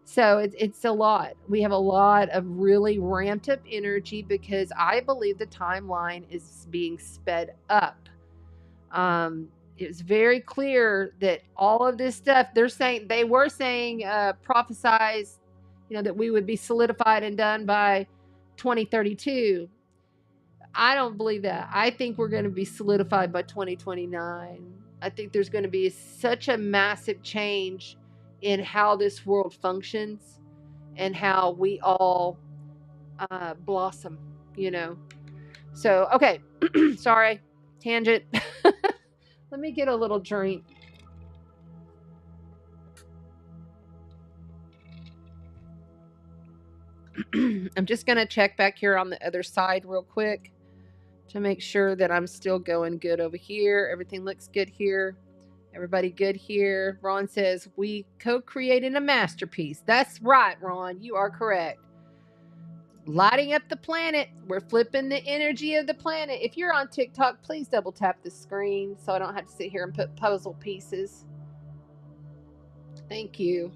So it's a lot. We have a lot of really ramped up energy because I believe the timeline is being sped up. It's very clear that all of this stuff they were saying prophesize, that we would be solidified and done by 2032. I don't believe that. I think we're going to be solidified by 2029. I think there's going to be such a massive change in how this world functions and how we all blossom, So, okay. Sorry. Tangent. Let me get a little drink. I'm just going to check back here on the other side real quick to make sure that I'm still going good over here. Everything looks good here. Everybody good here. Ron says, we co-created a masterpiece. That's right, Ron. You are correct. Lighting up the planet. We're flipping the energy of the planet. If you're on TikTok, please double tap the screen so I don't have to sit here and put puzzle pieces. Thank you.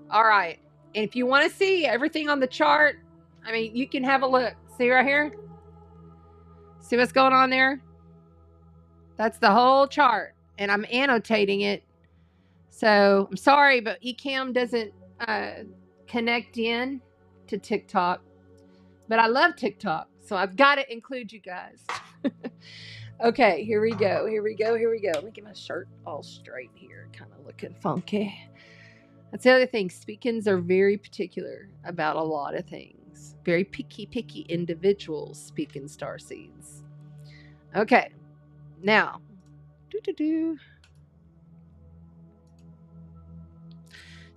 All right. And if you want to see everything on the chart, you can have a look. See right here? See what's going on there? That's the whole chart. And I'm annotating it. So I'm sorry, but Ecamm doesn't connect in to TikTok. But I love TikTok. So I've got to include you guys. Okay, here we go. Let me get my shirt all straight here. Kind of looking funky. That's the other thing. Spicans are very particular about a lot of things. Very picky individuals, Spican starseeds. Okay. Now,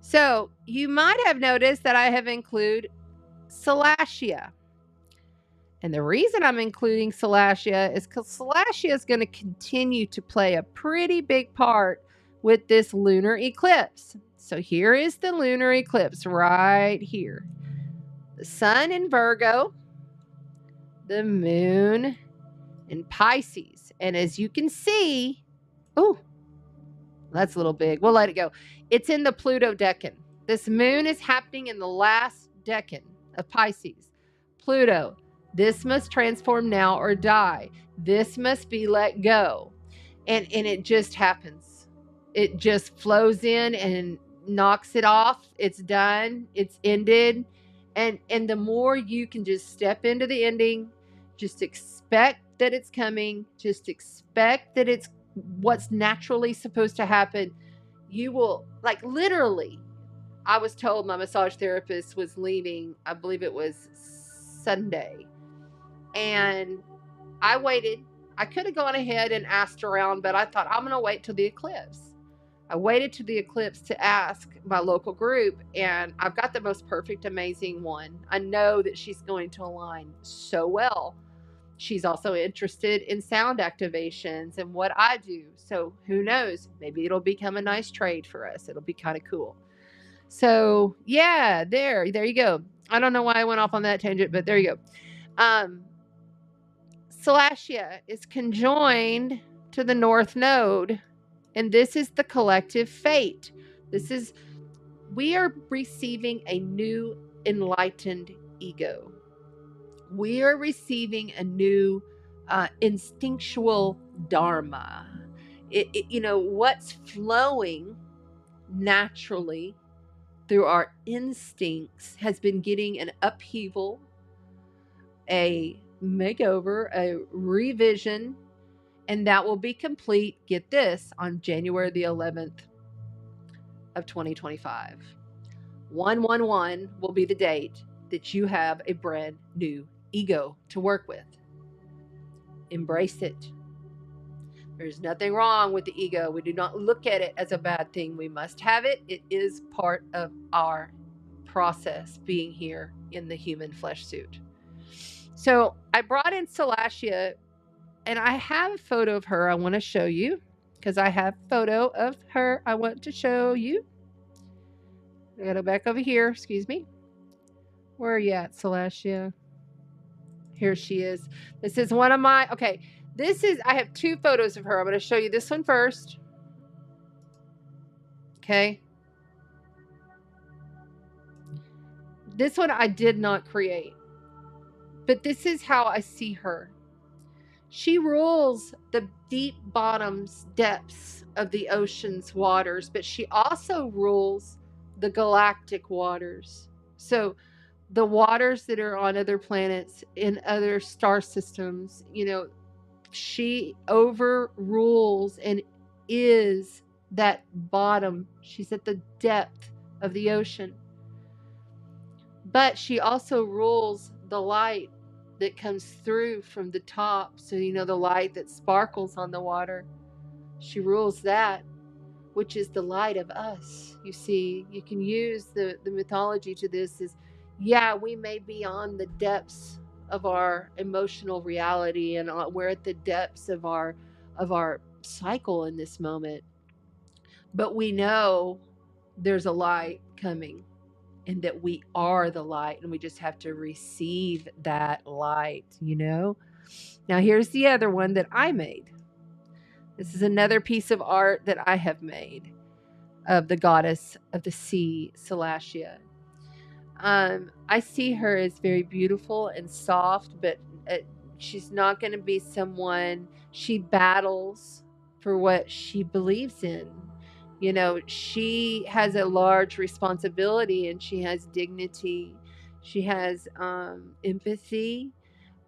So you might have noticed that I have included Salacia. And the reason I'm including Salacia is because Salacia is going to continue to play a pretty big part with this lunar eclipse. So here is the lunar eclipse right here. The sun in Virgo, the moon in Pisces. And as you can see, oh, that's a little big. We'll let it go. It's in the Pluto decan. This moon is happening in the last decan of Pisces. Pluto, this must transform now or die. This must be let go. And it just happens. It just flows in and knocks it off. It's done. It's ended. And the more you can just step into the ending, just expect that it's coming, just expect that it's what's naturally supposed to happen, you will, like, literally, I was told my massage therapist was leaving, I believe it was Sunday, and I waited. I could have gone ahead and asked around, but I thought I'm going to wait till the eclipse. I waited to the eclipse to ask my local group, and I've got the most perfect, amazing one. I know that she's going to align so well. She's also interested in sound activations and what I do. So who knows? Maybe it'll become a nice trade for us. It'll be kind of cool. So yeah, there you go. I don't know why I went off on that tangent, but there you go. Salacia is conjoined to the North Node, and this is the collective fate. We are receiving a new enlightened ego. We are receiving a new instinctual dharma. What's flowing naturally through our instincts has been getting an upheaval, a makeover, a revision, And that will be complete, get this, on January the 11th of 2025. 111 will be the date that you have a brand new ego to work with. Embrace it. There's nothing wrong with the ego. We do not look at it as a bad thing. We must have it. It is part of our process being here in the human flesh suit. So I brought in Salacia, and I have a photo of her I want to show you, because I have a photo of her I want to show you. I gotta go back over here. Excuse me. Where are you at, Salacia? Here she is. This is one of my, okay, this is, I have two photos of her. I'm going to show you this one first. Okay. This one I did not create, but this is how I see her. She rules the deep bottoms, depths of the ocean's waters, but she also rules the galactic waters. So the waters that are on other planets, in other star systems, you know, she overrules and is that bottom. She's at the depth of the ocean. But she also rules the light that comes through from the top. So, you know, the light that sparkles on the water. She rules that, which is the light of us. You see, you can use the mythology to this is, yeah, we may be on the depths of our emotional reality, and we're at the depths of our cycle in this moment. But we know there's a light coming, and that we are the light, and we just have to receive that light, you know? Now, here's the other one that I made. This is another piece of art that I have made of the goddess of the sea, Salacia. I see her as very beautiful and soft, but she's not going to be someone, she battles for what she believes in. You know, she has a large responsibility, and she has dignity. She has empathy,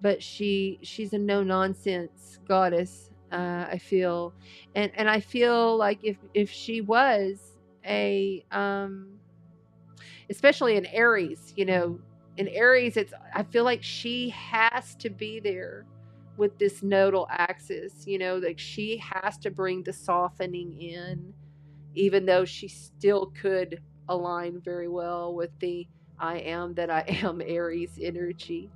but she's a no-nonsense goddess, I feel. And I feel like if she was a especially in Aries, you know, in Aries, I feel like she has to be there with this nodal axis, you know, like she has to bring the softening in, even though she still could align very well with the I am that I am Aries energy.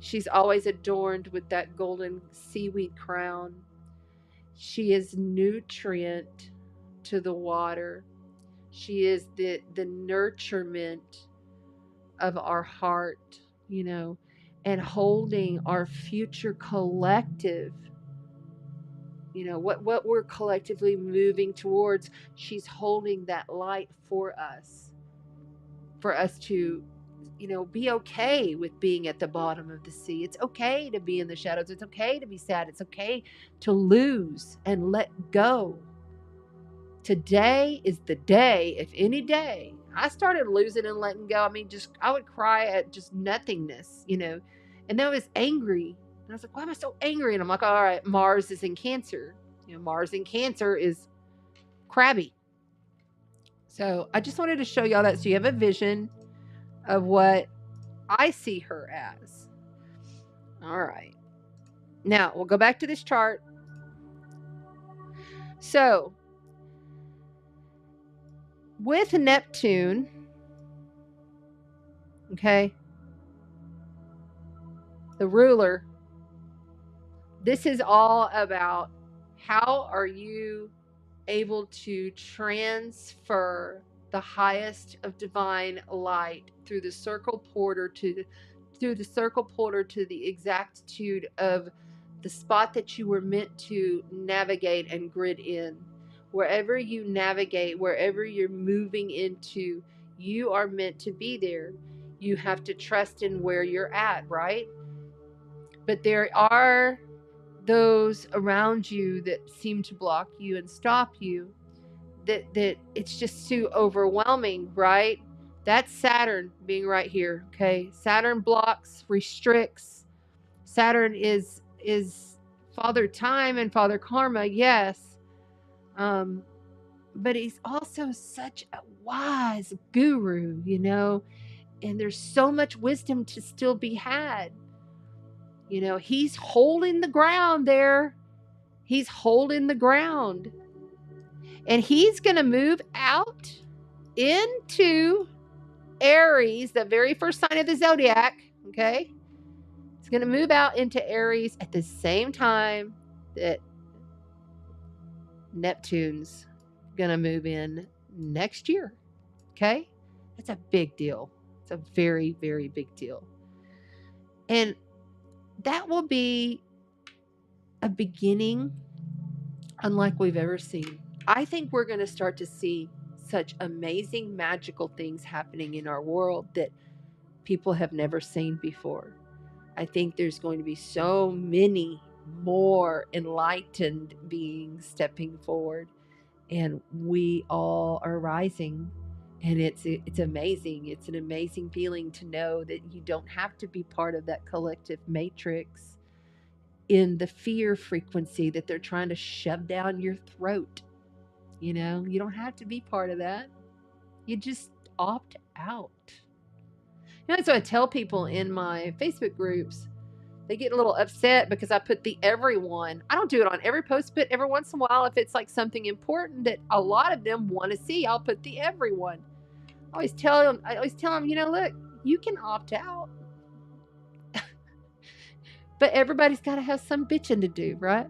She's always adorned with that golden seaweed crown. She is nutrient to the water. She is the nurturement of our heart, you know, and holding our future collective, you know, what we're collectively moving towards. She's holding that light for us to, you know, be okay with being at the bottom of the sea. It's okay to be in the shadows. It's okay to be sad. It's okay to lose and let go. Today is the day, if any day, I started losing and letting go. I mean, just, I would cry at just nothingness, you know, and then I was angry. And I was like, why am I so angry? And I'm like, all right, Mars is in Cancer. You know, Mars in Cancer is crabby. So I just wanted to show y'all that so you have a vision of what I see her as. All right. Now we'll go back to this chart. So with Neptune, okay, the ruler, this is all about how are you able to transfer the highest of divine light through the circle portal to the exactitude of the spot that you were meant to navigate and grid in. Wherever you navigate, wherever you're moving into, you are meant to be there. You have to trust in where you're at, right? But there are those around you that seem to block you and stop you, that it's just too overwhelming, right? That's Saturn being right here, okay? Saturn blocks, restricts. Saturn is Father Time and Father Karma, yes. But he's also such a wise guru, you know, and there's so much wisdom to still be had. You know, he's holding the ground there. He's holding the ground. And he's going to move out into Aries, the very first sign of the zodiac, okay? He's going to move out into Aries at the same time that Neptune's going to move in next year, okay? That's a big deal. It's a very, very big deal. And that will be a beginning unlike we've ever seen. I think we're going to start to see such amazing, magical things happening in our world that people have never seen before. I think there's going to be so many more enlightened beings stepping forward, and we all are rising. And it's amazing. It's an amazing feeling to know that you don't have to be part of that collective matrix in the fear frequency that they're trying to shove down your throat. You know, you don't have to be part of that. You just opt out. You know, so I tell people in my Facebook groups, they get a little upset because I put the everyone. I don't do it on every post, but every once in a while, if it's like something important that a lot of them want to see, I'll put the everyone. I always tell them, you know, look, you can opt out. But everybody's got to have some bitching to do, right?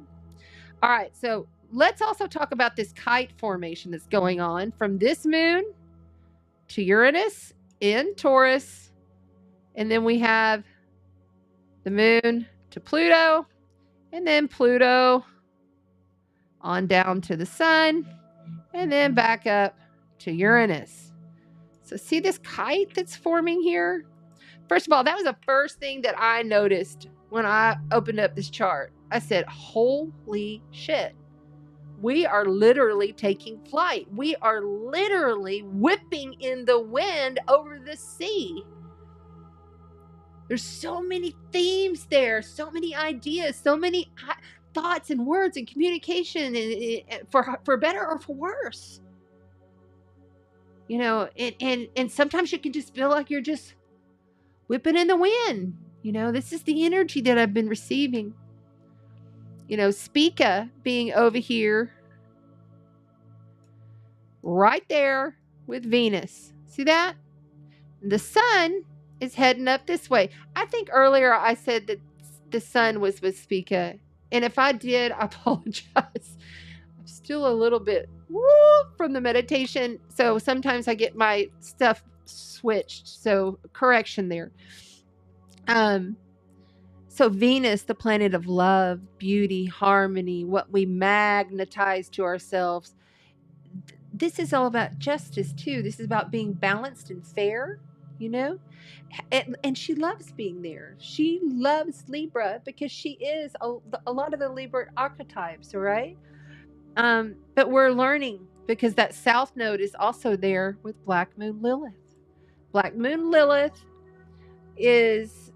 All right, so let's also talk about this kite formation that's going on from this moon to Uranus in Taurus. And then we have the moon to Pluto, and then Pluto on down to the sun, and then back up to Uranus. So see this kite that's forming here? First of all, that was the first thing that I noticed when I opened up this chart. I said, holy shit. We are literally taking flight. We are literally whipping in the wind over the sea. There's so many themes there, so many ideas, so many thoughts and words and communication, and for better or for worse. You know, and sometimes you can just feel like you're just whipping in the wind. You know, this is the energy that I've been receiving. You know, Spica being over here, right there with Venus. See that? The sun is heading up this way. I think earlier I said that the sun was with Spica. And if I did, I apologize. I'm still a little bit from the meditation. So sometimes I get my stuff switched. So correction there. So Venus, the planet of love, beauty, harmony, what we magnetize to ourselves. This is all about justice too. This is about being balanced and fair, you know? And she loves being there. She loves Libra because she is a lot of the Libra archetypes, right? But we're learning because that South Node is also there with Black Moon Lilith. Black Moon Lilith is,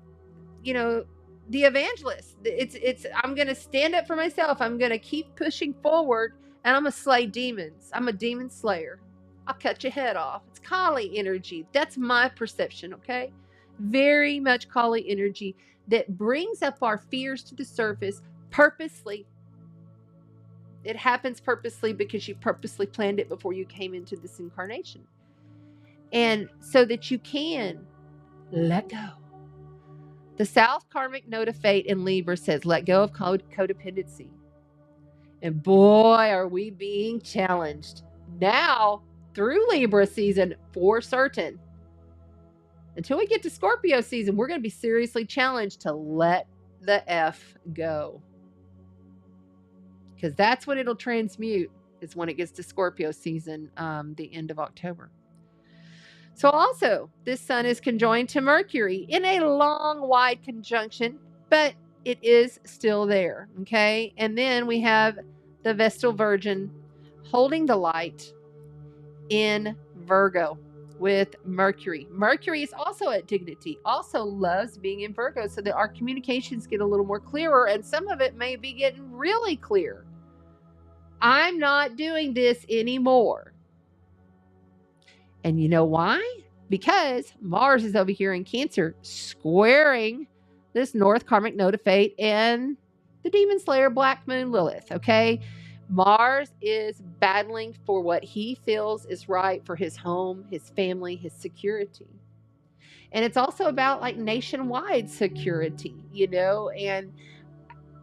you know, the evangelist. It's I'm going to stand up for myself. I'm going to keep pushing forward, and I'm going to slay demons. I'm a demon slayer. I'll cut your head off. It's Kali energy. That's my perception, okay? Very much Kali energy that brings up our fears to the surface purposely. It happens purposely because you purposely planned it before you came into this incarnation. And so that you can let go. The South Karmic Node of Fate in Libra says, let go of codependency. And boy, are we being challenged now through Libra season for certain. Until we get to Scorpio season, we're going to be seriously challenged to let the F go. Because that's when it'll transmute, is when it gets to Scorpio season, the end of October. So also, this sun is conjoined to Mercury in a long, wide conjunction, but it is still there, okay? And then we have the Vestal Virgin holding the light in Virgo. with Mercury. Mercury is also at dignity, also loves being in Virgo, so that our communications get a little more clearer, and some of it may be getting really clear. I'm not doing this anymore. And you know why? Because Mars is over here in Cancer, squaring this North Karmic Node of Fate and the Demon Slayer Black Moon Lilith, okay? Mars is battling for what he feels is right for his home, his family, his security. And it's also about like nationwide security, you know, and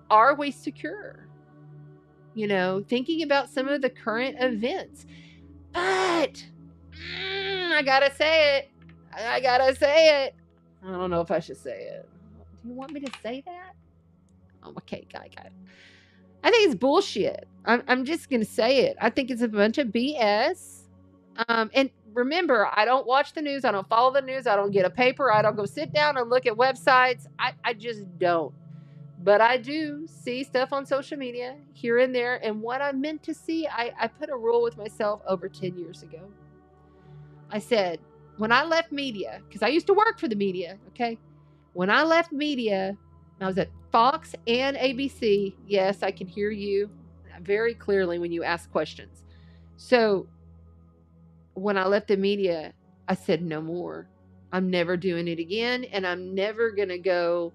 are we secure? You know, thinking about some of the current events. But I gotta say it. I gotta say it. I don't know if I should say it. Do you want me to say that? Oh, okay, got it. I think it's bullshit. I'm just gonna say it. I think it's a bunch of BS. And remember, I don't watch the news. I don't follow the news. I don't get a paper. I don't go sit down and look at websites. I just don't. But I do see stuff on social media here and there. And what I'm meant to see, I put a rule with myself over 10 years ago. I said, when I left media, because I used to work for the media, okay? When I left media, I was at Fox and ABC. Yes, I can hear you very clearly when you ask questions. So when I left the media, I said, no more. I'm never doing it again. And I'm never going to go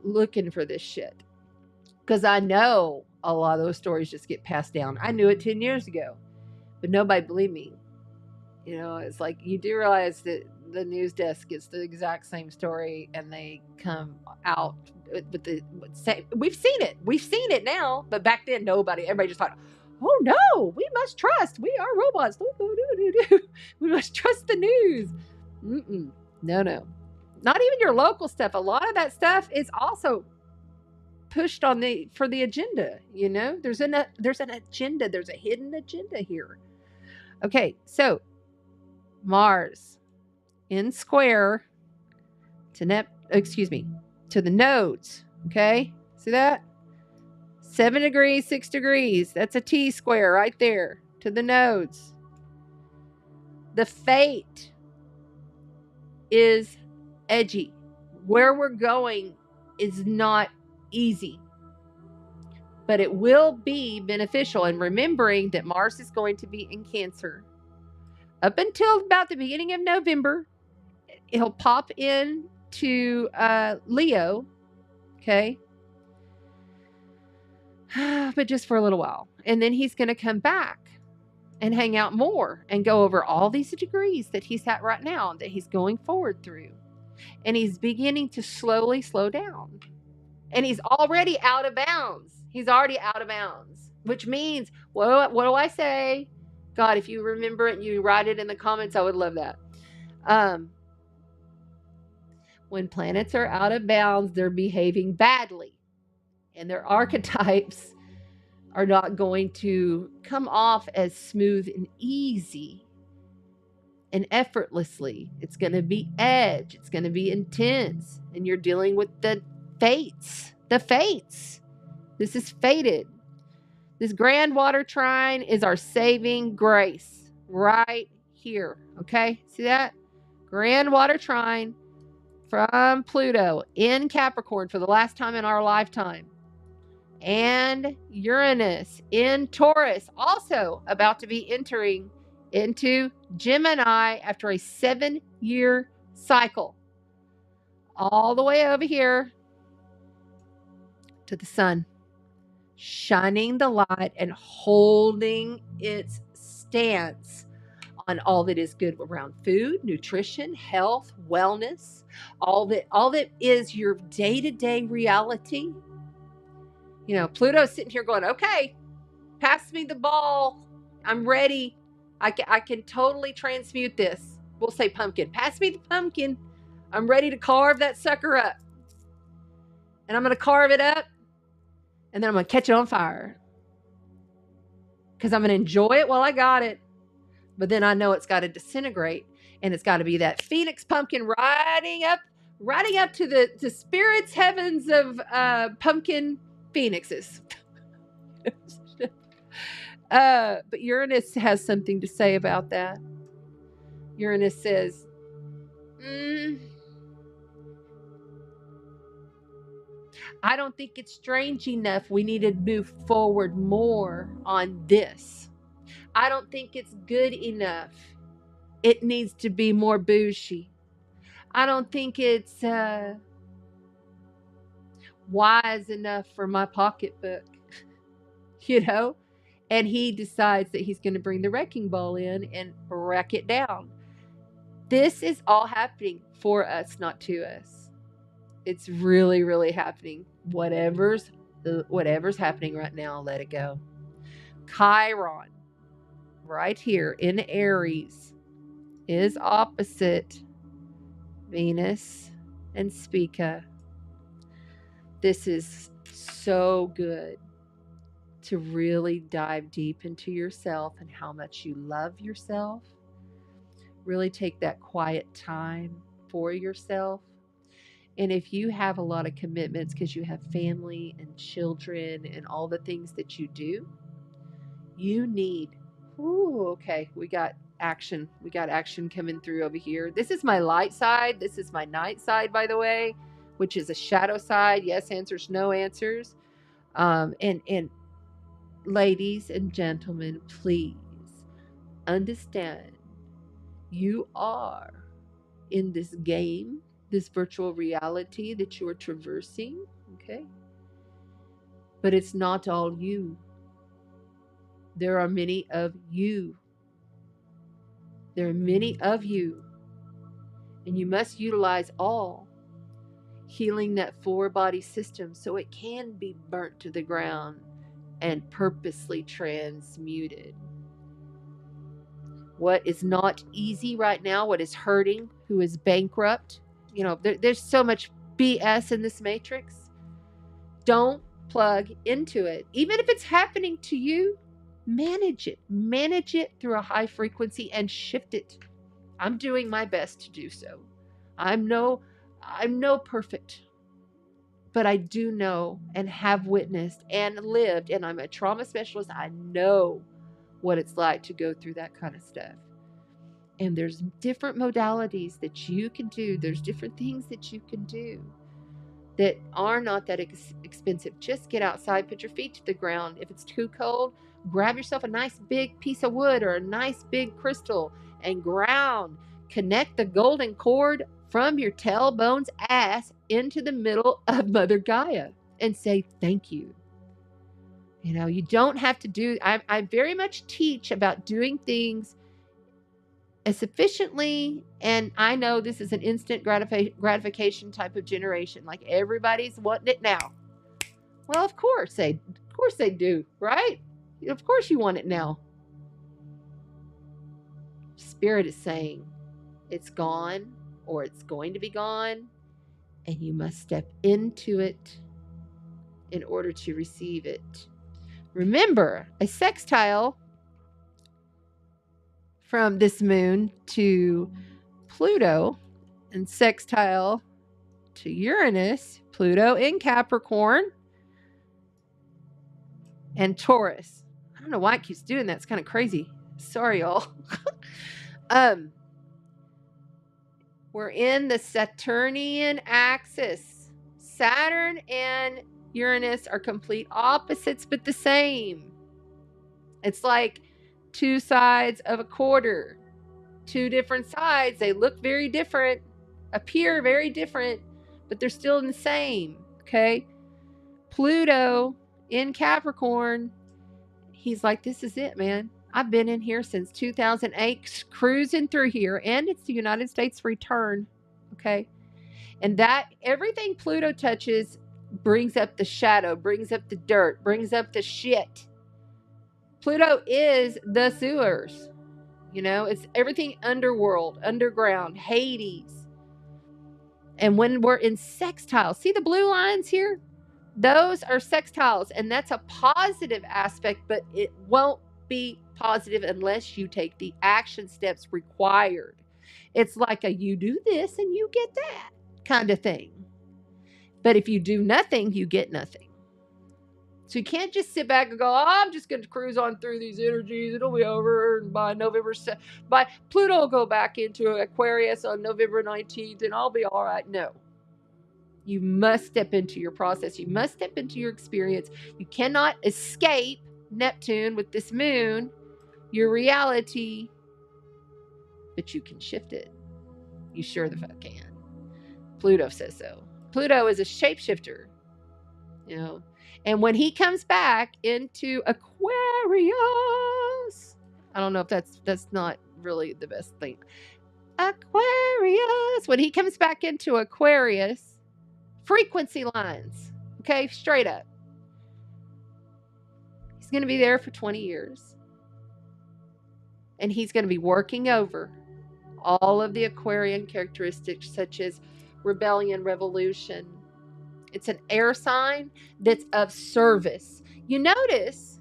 looking for this shit. Because I know a lot of those stories just get passed down. I knew it 10 years ago, but nobody believed me. You know, it's like you do realize that the news desk gets the exact same story and they come out with the same. We've seen it now, but back then everybody just thought, oh no, we must trust, we are robots, we must trust the news. No, not even your local stuff. A lot of that stuff is also pushed on for the agenda. You know, there's an agenda, there's a hidden agenda here. Okay, so Mars in square to the nodes. Okay, see that? 7 degrees, 6 degrees. That's a T square right there to the nodes. The fate is edgy. Where we're going is not easy, but it will be beneficial. And remembering that Mars is going to be in Cancer up until about the beginning of November. He'll pop in to Leo, okay? But just for a little while. And then he's going to come back and hang out more and go over all these degrees that he's at right now, that he's going forward through. And he's beginning to slowly slow down. And he's already out of bounds. Which means, what do I say? God, if you remember it and you write it in the comments, I would love that. When planets are out of bounds, they're behaving badly. And their archetypes are not going to come off as smooth and easy and effortlessly. It's going to be edge. It's going to be intense. And you're dealing with the fates. This is fated. This grand water trine is our saving grace right here. Okay, see that? Grand water trine from Pluto in Capricorn for the last time in our lifetime. And Uranus in Taurus, also about to be entering into Gemini after a 7-year cycle. All the way over here to the sun, shining the light and holding its stance on all that is good around food, nutrition, health, wellness, all that is your day-to-day reality. You know, Pluto's sitting here going, okay, pass me the ball. I'm ready. I can totally transmute this. We'll say pumpkin. Pass me the pumpkin. I'm ready to carve that sucker up. And I'm going to carve it up. And then I'm going to catch it on fire. Because I'm going to enjoy it while I got it. But then I know it's got to disintegrate. And it's got to be that phoenix pumpkin riding up to the spirits heavens of pumpkin phoenixes. But Uranus has something to say about that. Uranus says, I don't think it's strange enough. We need to move forward more on this. I don't think it's good enough. It needs to be more bougie. I don't think it's wise enough for my pocketbook, you know? And he decides that he's going to bring the wrecking ball in and wreck it down. This is all happening for us, not to us. It's really, really happening. Whatever's happening right now, let it go. Chiron, right here in Aries, is opposite Venus and Spica. This is so good to really dive deep into yourself and how much you love yourself. Really take that quiet time for yourself. And if you have a lot of commitments because you have family and children and all the things that you do, you need, okay, we got action. We got action coming through over here. This is my light side. This is my night side, by the way, which is a shadow side. Yes answers, no answers. And ladies and gentlemen, please understand you are in this game, this virtual reality that you are traversing, okay? But it's not all you. There are many of you. There are many of you. And you must utilize all, healing that four-body system so it can be burnt to the ground and purposely transmuted. What is not easy right now, what is hurting, who is bankrupt, there's so much BS in this matrix. Don't plug into it. Even if it's happening to you, manage it. Manage it through a high frequency and shift it. I'm doing my best to do so. I'm no perfect, but I do know and have witnessed and lived, and I'm a trauma specialist. I know what it's like to go through that kind of stuff. And there's different modalities that you can do. There's different things that you can do that are not that expensive. Just get outside, put your feet to the ground. If it's too cold, grab yourself a nice big piece of wood or a nice big crystal and ground. Connect the golden cord from your tailbone's ass into the middle of Mother Gaia and say thank you. You don't have to do, I very much teach about doing things as efficiently, and I know this is an instant gratification type of generation. Like everybody's wanting it now. Well, of course they do, right? Of course you want it now. Spirit is saying it's gone or it's going to be gone, and you must step into it in order to receive it. Remember, a sextile from this moon to Pluto and sextile to Uranus, Pluto in Capricorn and Taurus. I don't know why it keeps doing that. It's kind of crazy. Sorry, y'all. We're in the Saturnian axis. Saturn and Uranus are complete opposites, but the same. It's like two sides of a quarter. Two different sides. They look very different, appear very different, but they're still the same, okay? Pluto in Capricorn, he's like, this is it, man. I've been in here since 2008, cruising through here, and it's the United States return, okay? And that everything Pluto touches brings up the shadow, brings up the dirt, brings up the shit. Pluto is the sewers. It's everything underworld, underground, Hades. And when we're in sextiles, see the blue lines here? Those are sextiles, and that's a positive aspect, but it won't be positive unless you take the action steps required. It's like a you do this and you get that kind of thing. But if you do nothing, you get nothing. So you can't just sit back and go, oh, I'm just going to cruise on through these energies. It'll be over by November. By Pluto will go back into Aquarius on November 19th and I'll be all right. No. You must step into your process. You must step into your experience. You cannot escape Neptune with this moon, your reality, but you can shift it. You sure the fuck can. Pluto says so. Pluto is a shapeshifter, you know. And when he comes back into Aquarius, I don't know if that's not really the best thing. Aquarius, when he comes back into Aquarius, frequency lines, okay, straight up. He's going to be there for 20 years. And he's going to be working over all of the Aquarian characteristics such as rebellion, revolution. It's an air sign that's of service. You notice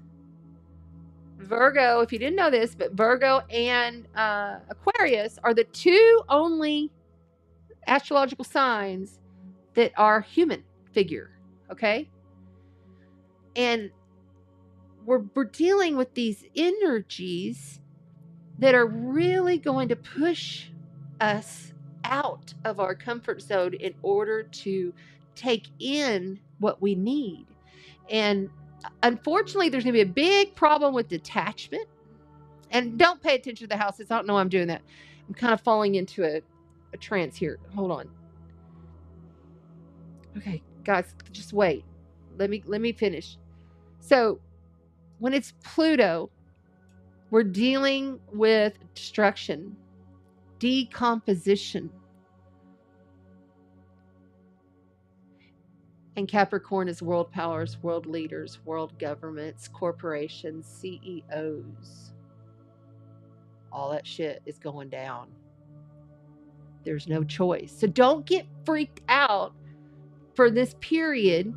Virgo, if you didn't know this, but Virgo and Aquarius are the two only astrological signs that are human figure, okay? And we're dealing with these energies that are really going to push us out of our comfort zone in order to take in what we need. And unfortunately, there's going to be a big problem with detachment. And don't pay attention to the houses. I don't know why I'm doing that. I'm kind of falling into a trance here. Hold on. Okay, guys, just wait. Let me finish. So when it's Pluto, we're dealing with destruction, decomposition. And Capricorn is world powers, world leaders, world governments, corporations, CEOs. All that shit is going down. There's no choice. So don't get freaked out for this period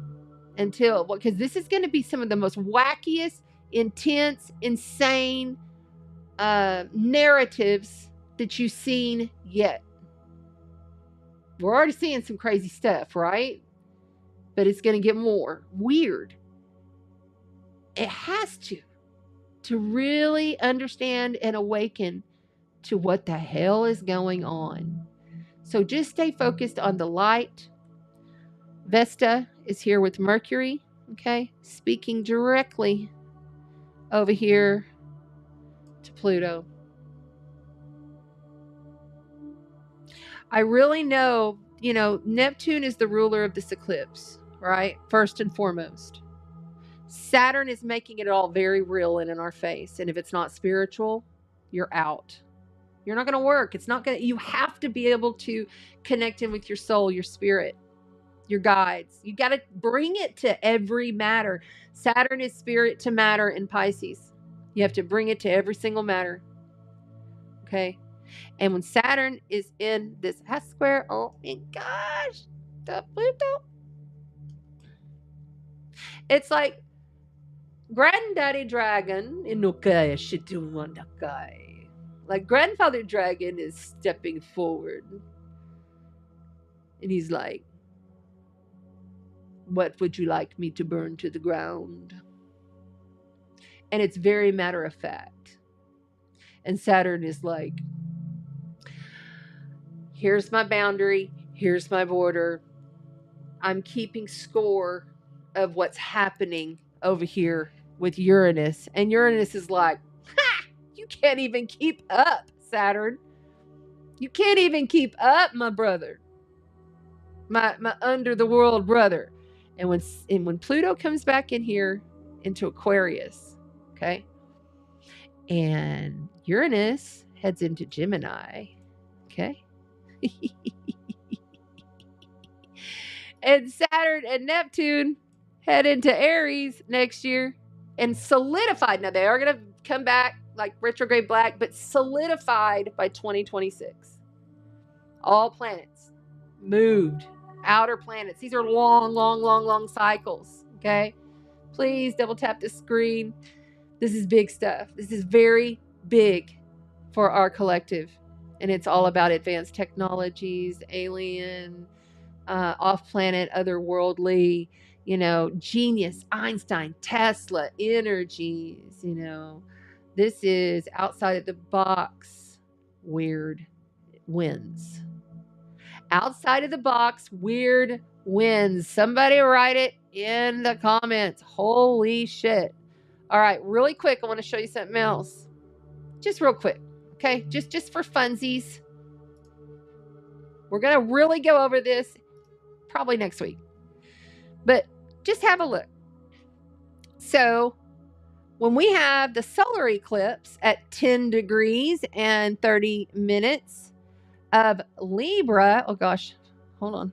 until, because this is going to be some of the most wackiest, intense, insane narratives that you've seen yet. We're already seeing some crazy stuff, right? But it's going to get more weird. It has to really understand and awaken to what the hell is going on. So just stay focused on the light. Vesta is here with Mercury, okay? Speaking directly over here to Pluto. I really know, you know, Neptune is the ruler of this eclipse, right? First and foremost. Saturn is making it all very real and in our face. And if it's not spiritual, you're out. You're not going to work. It's not going to, you have to be able to connect in with your soul, your spirit, your guides. You got to bring it to every matter. Saturn is spirit to matter in Pisces. You have to bring it to every single matter. Okay. And when Saturn is in this half square, oh my gosh, the Pluto. It's like Granddaddy Dragon in Nokaya Shituwandakai. Like Grandfather Dragon is stepping forward. And he's like, what would you like me to burn to the ground? And it's very matter of fact. And Saturn is like, here's my boundary. Here's my border. I'm keeping score of what's happening over here with Uranus. And Uranus is like, ha! You can't even keep up, Saturn. You can't even keep up, my brother. My under the world brother. And when Pluto comes back in here into Aquarius, okay? And Uranus heads into Gemini, okay? And Saturn and Neptune head into Aries next year and solidified. Now, they are going to come back like retrograde black, but solidified by 2026. All planets moved. Outer planets. These are long cycles, okay? Please double tap the screen. This is big stuff. This is very big for our collective. And it's all about advanced technologies, alien, off-planet, otherworldly, you know, genius, Einstein, Tesla energies, you know. This is outside of the box, weird wins. Outside of the box, weird wins. Somebody write it in the comments. Holy shit. All right, really quick, I want to show you something else. Just real quick, okay? Just for funsies. We're going to really go over this probably next week. But just have a look. So, when we have the solar eclipse at 10 degrees and 30 minutes of Libra, oh gosh, hold on.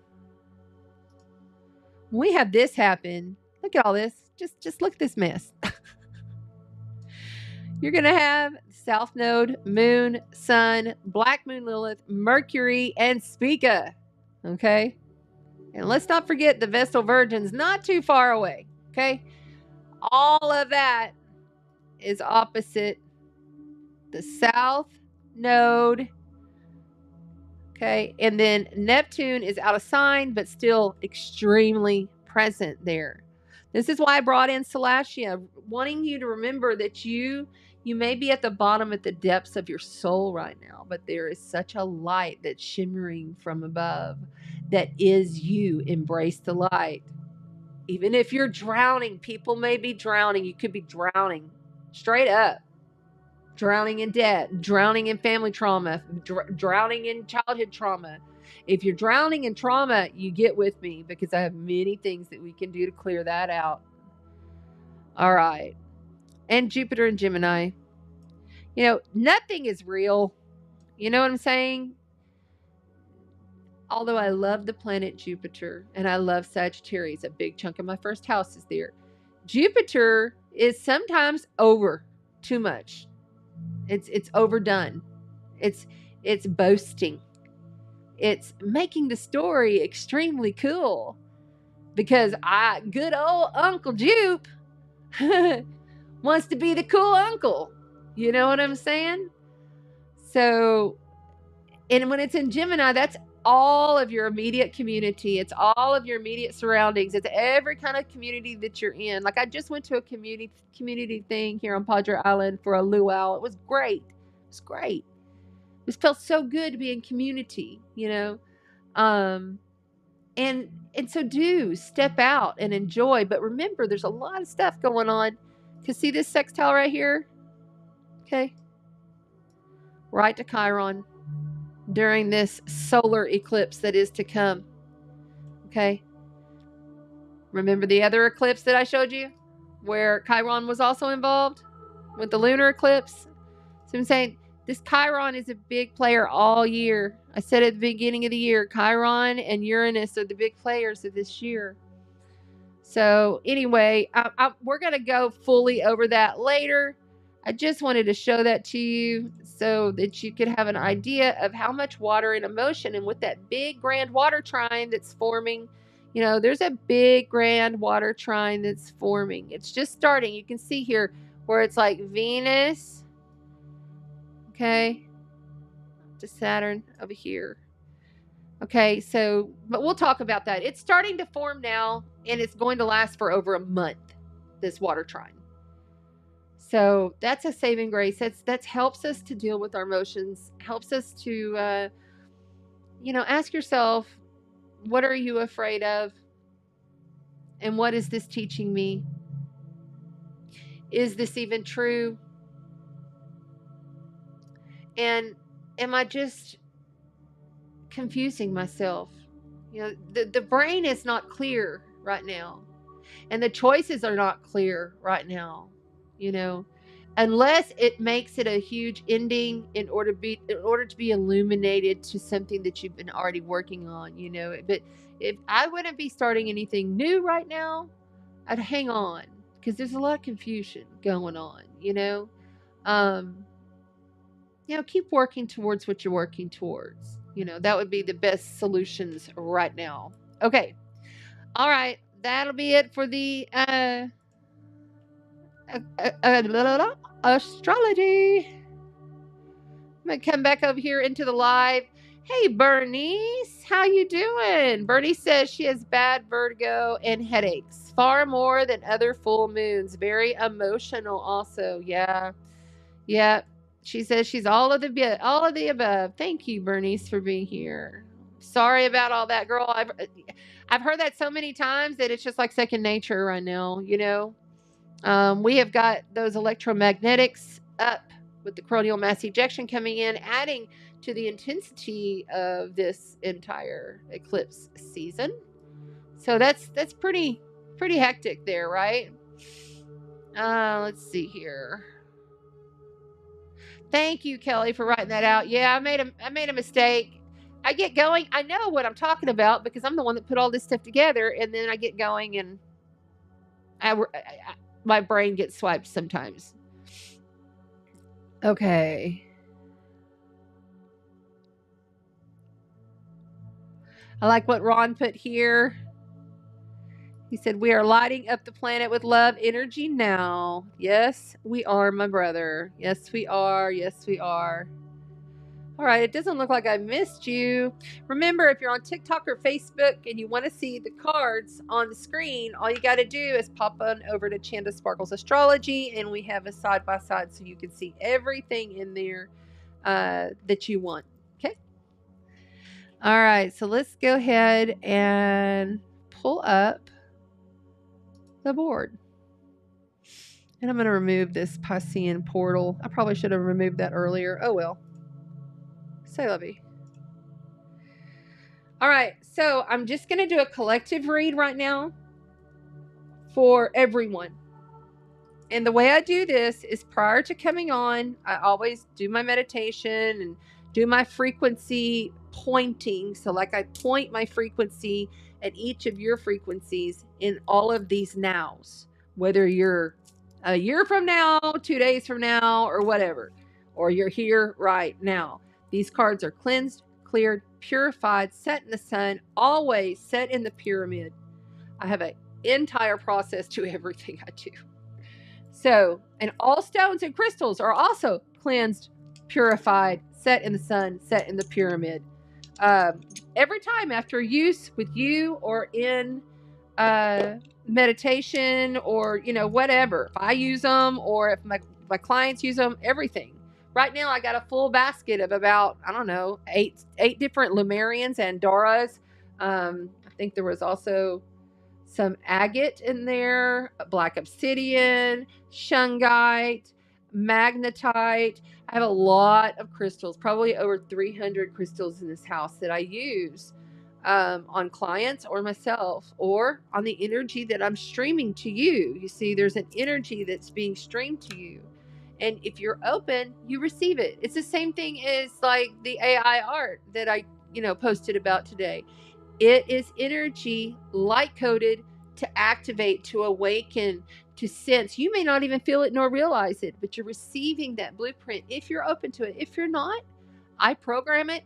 When we have this happen, look at all this. Just look at this mess. You're going to have South Node, Moon, Sun, Black Moon Lilith, Mercury, and Spica. Okay? And let's not forget the Vestal Virgin's not too far away. Okay? All of that is opposite the South Node. Okay? And then Neptune is out of sign, but still extremely present there. This is why I brought in Celestia, wanting you to remember that you may be at the bottom, at the depths of your soul right now, but there is such a light that's shimmering from above that is you. Embrace the light. Even if you're drowning, people may be drowning. You could be drowning straight up. Drowning in debt, drowning in family trauma, drowning in childhood trauma. If you're drowning in trauma, you get with me because I have many things that we can do to clear that out. All right. And Jupiter and Gemini. You know, nothing is real. You know what I'm saying? Although I love the planet Jupiter and I love Sagittarius, a big chunk of my first house is there. Jupiter is sometimes over too much. It's overdone. It's boasting. It's making the story extremely cool because good old Uncle Jupe wants to be the cool uncle. You know what I'm saying? So, and when it's in Gemini, that's all of your immediate community. It's all of your immediate surroundings. It's every kind of community that you're in. Like I just went to a community thing here on Padre Island for a luau. It was great. It was great. It felt so good to be in community, you know? And so do step out and enjoy. But remember, there's a lot of stuff going on. Because see this sextile right here? Okay. Right to Chiron during this solar eclipse that is to come. Okay. Remember the other eclipse that I showed you? Where Chiron was also involved? With the lunar eclipse? So I'm saying this Chiron is a big player all year. I said at the beginning of the year, Chiron and Uranus are the big players of this year. So anyway, we're going to go fully over that later. I just wanted to show that to you so that you could have an idea of how much water and emotion, and with that big grand water trine that's forming, you know, there's a big grand water trine that's forming. It's just starting. You can see here where it's like Venus, okay, to Saturn over here. Okay, so, but we'll talk about that. It's starting to form now, and it's going to last for over a month, this water trine. So that's a saving grace. That helps us to deal with our emotions, helps us to, you know, ask yourself, what are you afraid of? And what is this teaching me? Is this even true? And am I just confusing myself? You know, the brain is not clear right now, and the choices are not clear right now, you know, unless it makes it a huge ending in order to be illuminated to something that you've been already working on, you know. But if I wouldn't be starting anything new right now, I'd hang on because there's a lot of confusion going on, you know. You know, keep working towards what you're working towards. You know, that would be the best solutions right now. Okay. All right. That'll be it for the astrology. I'm going to come back over here into the live. Hey, Bernice, how you doing? Bernice says she has bad vertigo and headaches, far more than other full moons. Very emotional also. Yeah. Yeah. She says she's all of the above. Thank you, Bernice, for being here. Sorry about all that, girl. I've heard that so many times that it's just like second nature right now, you know. We have got those electromagnetics up with the coronal mass ejection coming in, adding to the intensity of this entire eclipse season. So that's pretty hectic there, right? Let's see here. Thank you, Kelly, for writing that out. Yeah, I made a mistake. I get going. I know what I'm talking about because I'm the one that put all this stuff together, and then I get going and my brain gets swiped sometimes. Okay. I like what Ron put here. He said, we are lighting up the planet with love energy now. Yes, we are, my brother. Yes, we are. Yes, we are. All right, it doesn't look like I missed you. Remember, if you're on TikTok or Facebook and you want to see the cards on the screen, all you got to do is pop on over to Chanda Sparkles Astrology, and we have a side-by-side so you can see everything in there that you want. Okay? All right, so let's go ahead and pull up the board. And I'm going to remove this Piscean portal. I probably should have removed that earlier. Oh, well. Say lovey. All right, so I'm just going to do a collective read right now for everyone. And the way I do this is prior to coming on, I always do my meditation and do my frequency pointing. So like I point my frequency at each of your frequencies in all of these nows, whether you're a year from now, 2 days from now, or whatever, or you're here right now. These cards are cleansed, cleared, purified, set in the sun, always set in the pyramid. I have an entire process to everything I do. So, and all stones and crystals are also cleansed, purified, set in the sun, set in the pyramid. Every time after use with you or in meditation or, you know, whatever. If I use them or if my clients use them, everything. Right now I got a full basket of about, I don't know, eight different Lumerians and Doras. I think there was also some agate in there, black obsidian, shungite, magnetite. I have a lot of crystals, probably over 300 crystals in this house that I use on clients or myself or on the energy that I'm streaming to you. You see, there's an energy that's being streamed to you. And if you're open, you receive it. It's the same thing as like the AI art that I, posted about today. It is energy light coded to activate, to awaken, to sense. You may not even feel it nor realize it, but you're receiving that blueprint if you're open to it. If you're not, I program it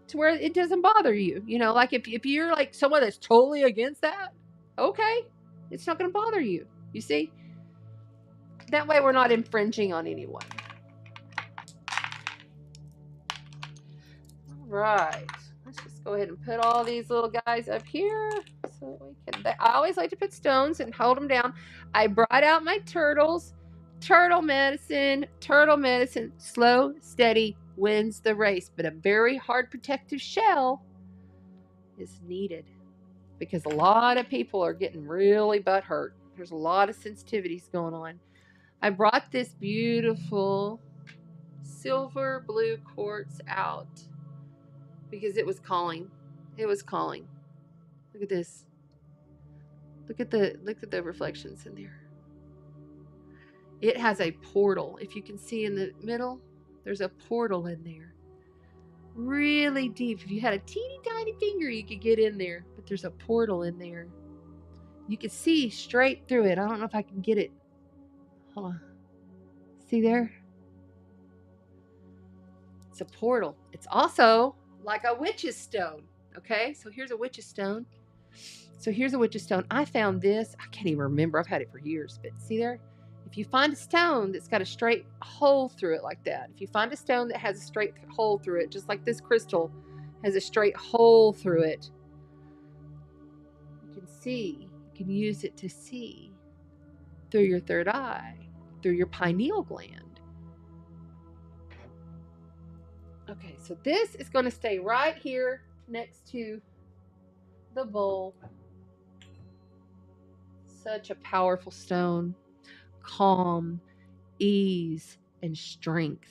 to where it doesn't bother you. Like if you're like someone that's totally against that, okay, it's not going to bother you. You see? That way we're not infringing on anyone. All right. Let's just go ahead and put all these little guys up here so we can. I always like to put stones and hold them down. I brought out my turtles. Turtle medicine. Slow, steady wins the race, but a very hard protective shell is needed because a lot of people are getting really butthurt. There's a lot of sensitivities going on. I brought this beautiful silver blue quartz out because it was calling. It was calling. Look at this. Look at the reflections in there. It has a portal. If you can see in the middle, there's a portal in there. Really deep. If you had a teeny tiny finger, you could get in there. But there's a portal in there. You can see straight through it. I don't know if I can get it. Hold on. See there? It's a portal. It's also like a witch's stone. Okay, so here's a witch's stone. I found this. I can't even remember. I've had it for years. But see there? If you find a stone that's got a straight hole through it like that, if you find a stone that has a straight hole through it, just like this crystal has a straight hole through it. You can see, you can use it to see through your third eye, through your pineal gland. Okay, so this is going to stay right here next to the bowl. Such a powerful stone. Calm, ease, and strength.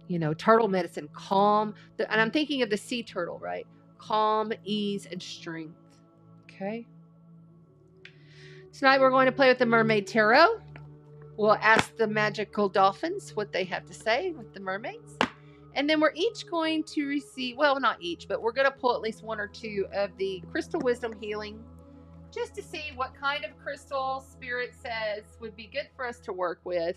You know, turtle medicine, calm. And I'm thinking of the sea turtle, right? Calm, ease, and strength. Okay. Tonight we're going to play with the Mermaid Tarot. We'll ask the magical dolphins what they have to say with the mermaids. And then we're each going to receive, well, not each, but we're going to pull at least one or two of the Crystal Wisdom Healing just to see what kind of crystal Spirit says would be good for us to work with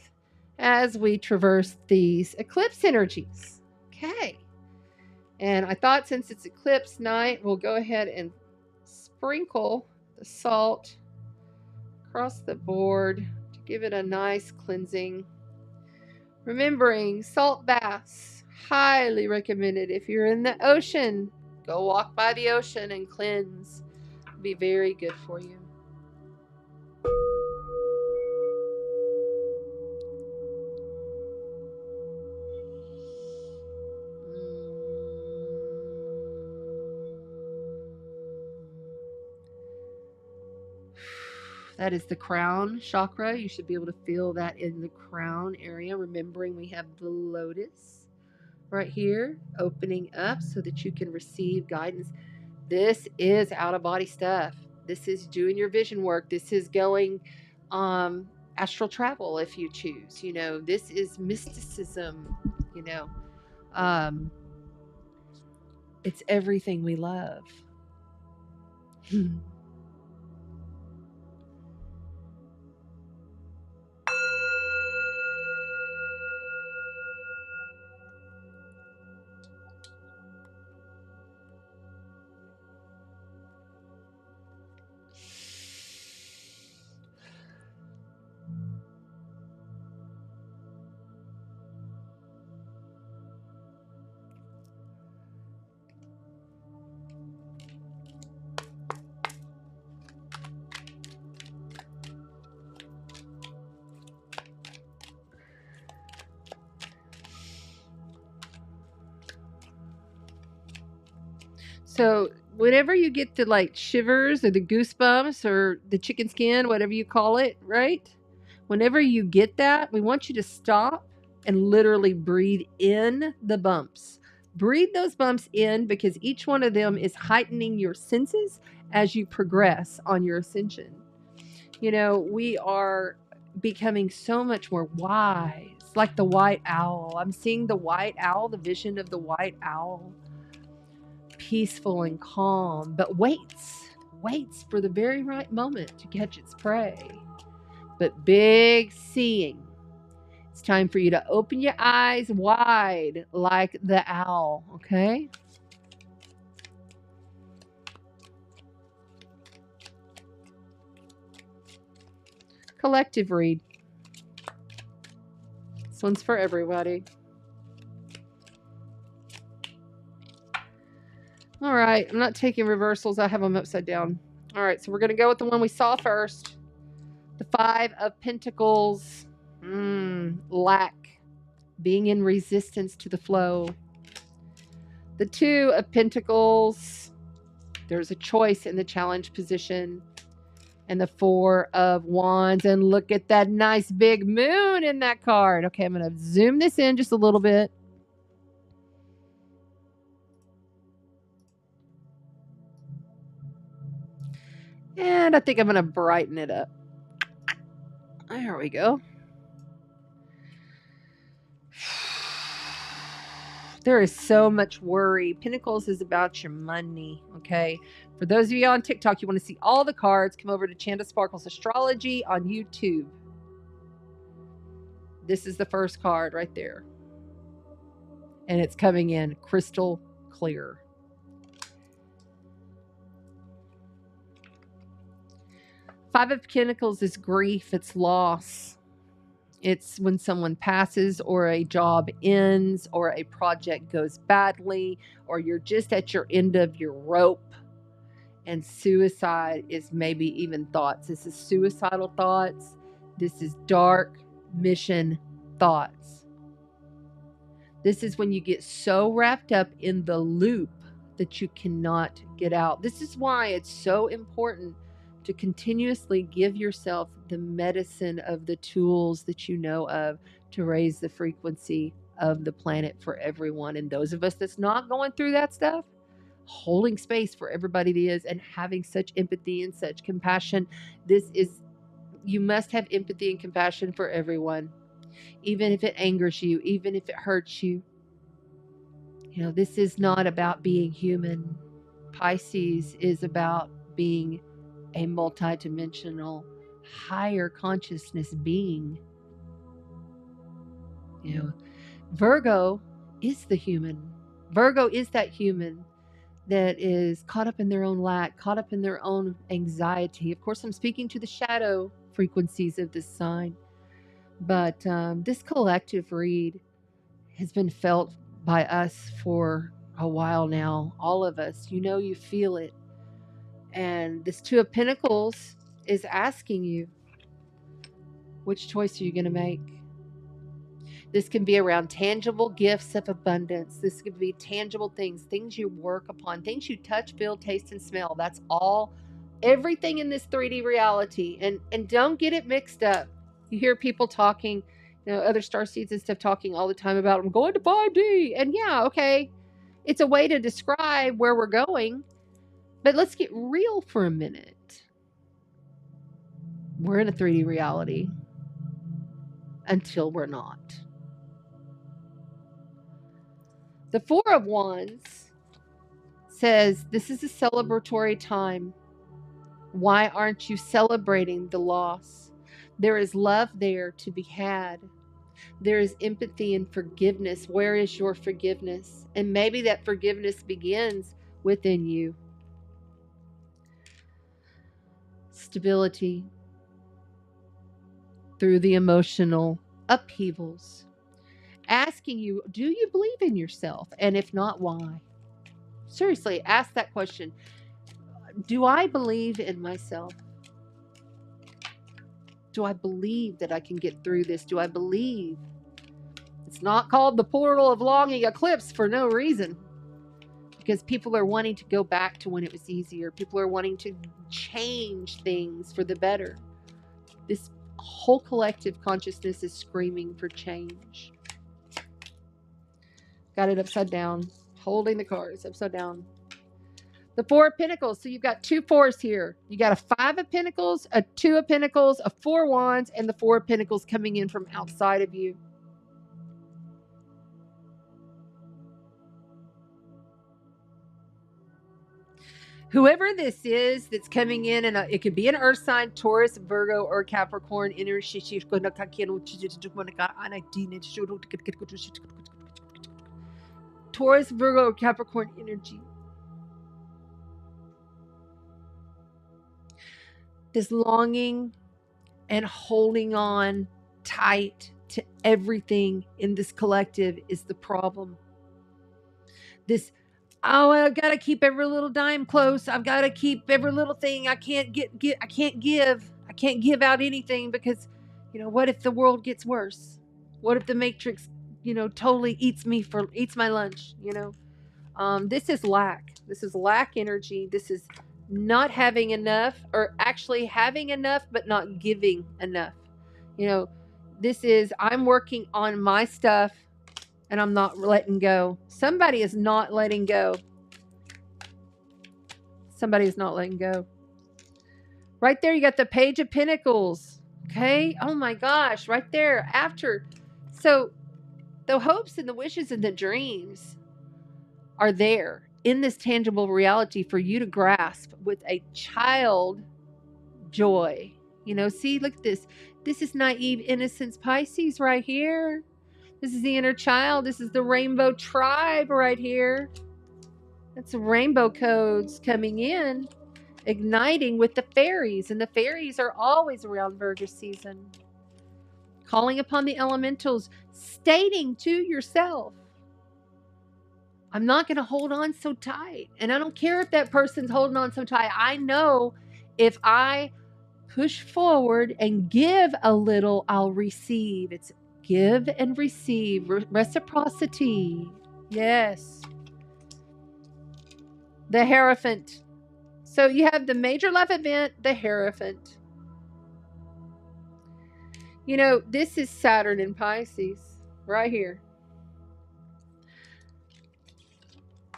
as we traverse these eclipse energies. Okay. And I thought since it's eclipse night, we'll go ahead and sprinkle the salt across the board to give it a nice cleansing. Remembering salt baths, highly recommended. If you're in the ocean, go walk by the ocean and cleanse. It'll be very good for you. That is the crown chakra. You should be able to feel that in the crown area. Remembering we have the lotus right here opening up so that you can receive guidance. This is out of body stuff. This is doing your vision work. This is going astral travel if you choose. You know, this is mysticism, you know. It's everything we love. So whenever you get the like shivers or the goosebumps or the chicken skin, whatever you call it, right? Whenever you get that, we want you to stop and literally breathe in the bumps. Breathe those bumps in because each one of them is heightening your senses as you progress on your ascension. You know, we are becoming so much more wise, like the white owl. I'm seeing the white owl, the vision of the white owl. Peaceful and calm, but waits for the very right moment to catch its prey. But big seeing. It's time for you to open your eyes wide like the owl, okay? Collective read. This one's for everybody. All right, I'm not taking reversals. I have them upside down. All right, so we're going to go with the one we saw first. The Five of Pentacles. Lack. Being in resistance to the flow. The Two of Pentacles. There's a choice in the challenge position. And the Four of Wands. And look at that nice big moon in that card. Okay, I'm going to zoom this in just a little bit. And I think I'm going to brighten it up. There we go. There is so much worry. Pentacles is about your money, okay? For those of you on TikTok, you want to see all the cards, come over to Chanda Sparkles Astrology on YouTube. This is the first card right there. And it's coming in crystal clear. Five of Pentacles is grief, it's loss. It's when someone passes, or a job ends, or a project goes badly, or you're just at your end of your rope. And suicide is maybe even thoughts. This is suicidal thoughts. This is dark mission thoughts. This is when you get so wrapped up in the loop that you cannot get out. This is why it's so important to continuously give yourself the medicine of the tools that you know of to raise the frequency of the planet for everyone. And those of us that's not going through that stuff, holding space for everybody that is, and having such empathy and such compassion. You must have empathy and compassion for everyone, even if it angers you, even if it hurts you. You know, this is not about being human. Pisces is about being a multidimensional, higher consciousness being. You know, Virgo is the human. Virgo is that human that is caught up in their own lack, caught up in their own anxiety. Of course, I'm speaking to the shadow frequencies of this sign, but this collective read has been felt by us for a while now. All of us, you know, you feel it. And this Two of Pentacles is asking you, which choice are you going to make? This can be around tangible gifts of abundance. This could be tangible things, things you work upon, things you touch, feel, taste, and smell. That's all, everything in this 3D reality. And don't get it mixed up. You hear people talking, you know, other starseeds and stuff talking all the time about, I'm going to 5D. And yeah, okay, it's a way to describe where we're going. But let's get real for a minute. We're in a 3D reality until we're not. The Four of Wands says, this is a celebratory time. Why aren't you celebrating the loss? There is love there to be had. There is empathy and forgiveness. Where is your forgiveness? And maybe that forgiveness begins within you. Stability through the emotional upheavals. Asking you, do you believe in yourself? And if not, why? Seriously, ask that question. Do I believe in myself? Do I believe that I can get through this? Do I believe? It's not called the portal of longing eclipse for no reason. Because people are wanting to go back to when it was easier. People are wanting to change things for the better. This whole collective consciousness is screaming for change. Got it upside down. Holding the cards upside down. The Four of Pentacles. So you've got two fours here. You got a Five of Pentacles, a Two of Pentacles, a Four of Wands, and the Four of Pentacles coming in from outside of you. Whoever this is that's coming in, and it could be an Earth sign, Taurus, Virgo, or Capricorn. Taurus, Virgo, or Capricorn energy. This longing and holding on tight to everything in this collective is the problem. This, oh, I've got to keep every little dime close. I've got to keep every little thing. I can't give out anything because, you know, what if the world gets worse? What if the Matrix, you know, totally eats my lunch, you know? This is lack. This is lack energy. This is not having enough, or actually having enough but not giving enough. You know, this is, I'm working on my stuff and I'm not letting go. Somebody is not letting go. Somebody is not letting go. Right there, you got the Page of Pentacles. Okay. Oh my gosh. Right there. After. So the hopes and the wishes and the dreams are there in this tangible reality for you to grasp with a child joy. You know, see, look at this. This is naive innocence Pisces right here. This is the inner child. This is the rainbow tribe right here. That's the rainbow codes coming in, igniting with the fairies. And the fairies are always around Virgo season. calling upon the elementals, stating to yourself, I'm not going to hold on so tight. And I don't care if that person's holding on so tight. I know if I push forward and give a little, I'll receive. It's give and receive, reciprocity. Yes. The Hierophant. So you have the major life event, the Hierophant. You know, this is Saturn in Pisces, right here.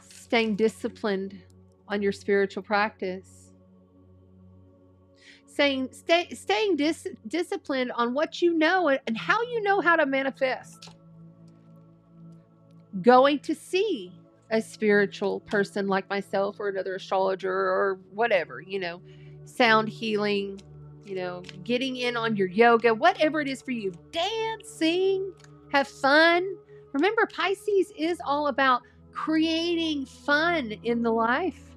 Staying disciplined on your spiritual practice. Staying disciplined on what you know and how you know how to manifest. Going to see a spiritual person like myself or another astrologer or whatever, you know, sound healing, you know, getting in on your yoga, whatever it is for you. Dance, sing, have fun. Remember, Pisces is all about creating fun in the life.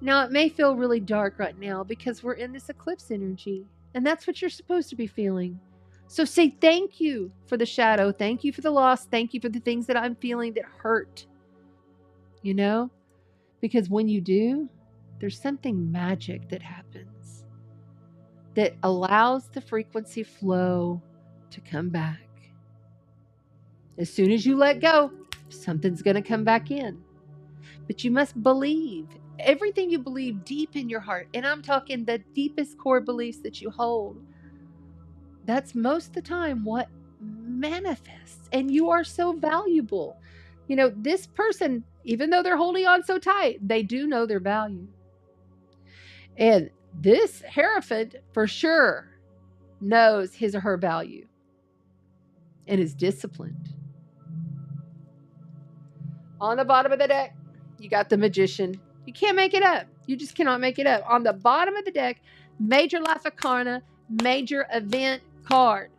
Now, it may feel really dark right now because we're in this eclipse energy, and that's what you're supposed to be feeling. So say thank you for the shadow. Thank you for the loss. Thank you for the things that I'm feeling that hurt. You know, because when you do, there's something magic that happens that allows the frequency flow to come back. As soon as you let go, something's going to come back in. But you must believe everything you believe deep in your heart. And I'm talking the deepest core beliefs that you hold. That's most of the time what manifests. And you are so valuable. You know, this person, even though they're holding on so tight, they do know their value. And this Hierophant for sure knows his or her value and is disciplined. On the bottom of the deck, you got the Magician. You can't make it up. You just cannot make it up. On the bottom of the deck, major life arcana, major event card.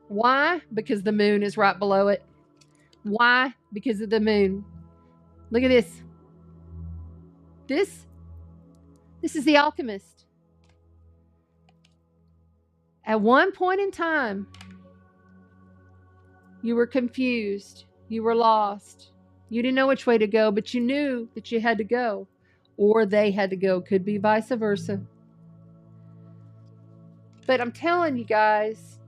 Why? Because the moon is right below it. Why? Because of the moon. Look at this. This is the Alchemist. At one point in time, you were confused. You were lost. You didn't know which way to go, but you knew that you had to go. Or they had to go. Could be vice versa. But I'm telling you guys,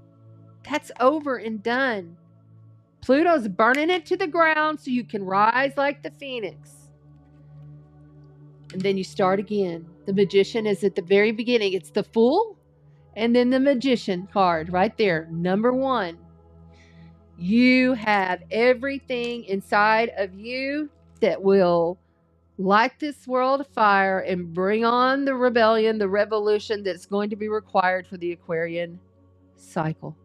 that's over and done. Pluto's burning it to the ground so you can rise like the phoenix. And then you start again. The Magician is at the very beginning. It's the Fool and then the Magician card right there. Number 1. You have everything inside of you that will light this world afire and bring on the rebellion, the revolution that's going to be required for the Aquarian cycle.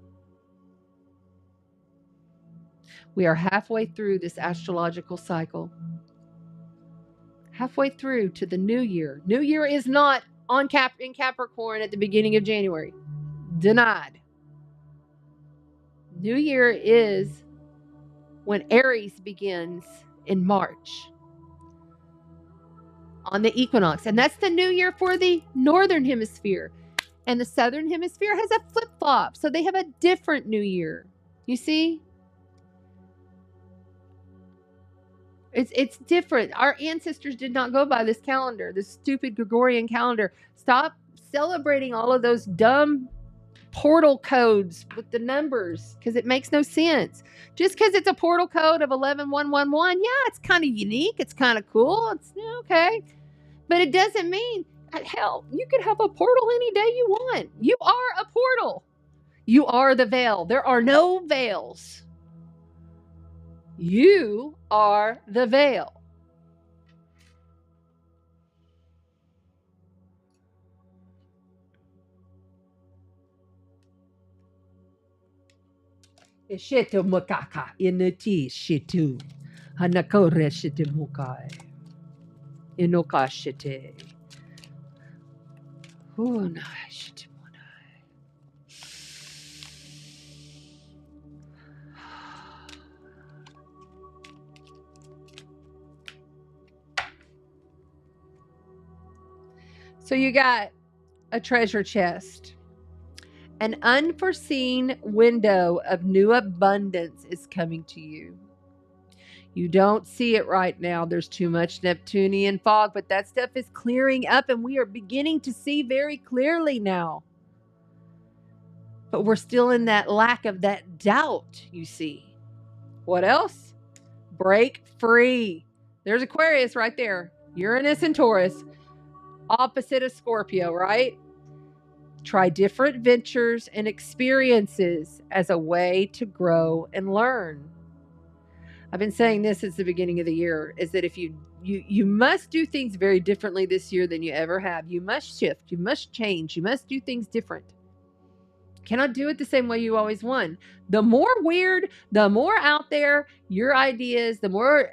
We are halfway through this astrological cycle. Halfway through to the new year. New year is not in Capricorn at the beginning of January. Denied. New year is when Aries begins in March on the equinox. And that's the new year for the northern hemisphere. And the southern hemisphere has a flip-flop. So they have a different new year. You see? It's different. Our ancestors did not go by this calendar, this stupid Gregorian calendar. Stop celebrating all of those dumb portal codes with the numbers because it makes no sense. Just because it's a portal code of 11111, yeah, it's kind of unique. It's kind of cool. It's okay. But it doesn't mean, hell, you could have a portal any day you want. You are a portal. You are the veil. There are no veils. You are the veil. Shetu mukaka inati shitu hanakore shitu mukai inoka shite una shitu munai. So you got a treasure chest. An unforeseen window of new abundance is coming to you. You don't see it right now. There's too much Neptunian fog, but that stuff is clearing up and we are beginning to see very clearly now. But we're still in that lack of that doubt, you see. What else? Break free. There's Aquarius right there. Uranus and Taurus. Opposite of Scorpio, right? Try different ventures and experiences as a way to grow and learn. I've been saying this since the beginning of the year, is that if you must do things very differently this year than you ever have. You must shift. You must change. You must do things different. You cannot do it the same way you always won. The more weird, the more out there your ideas, the more,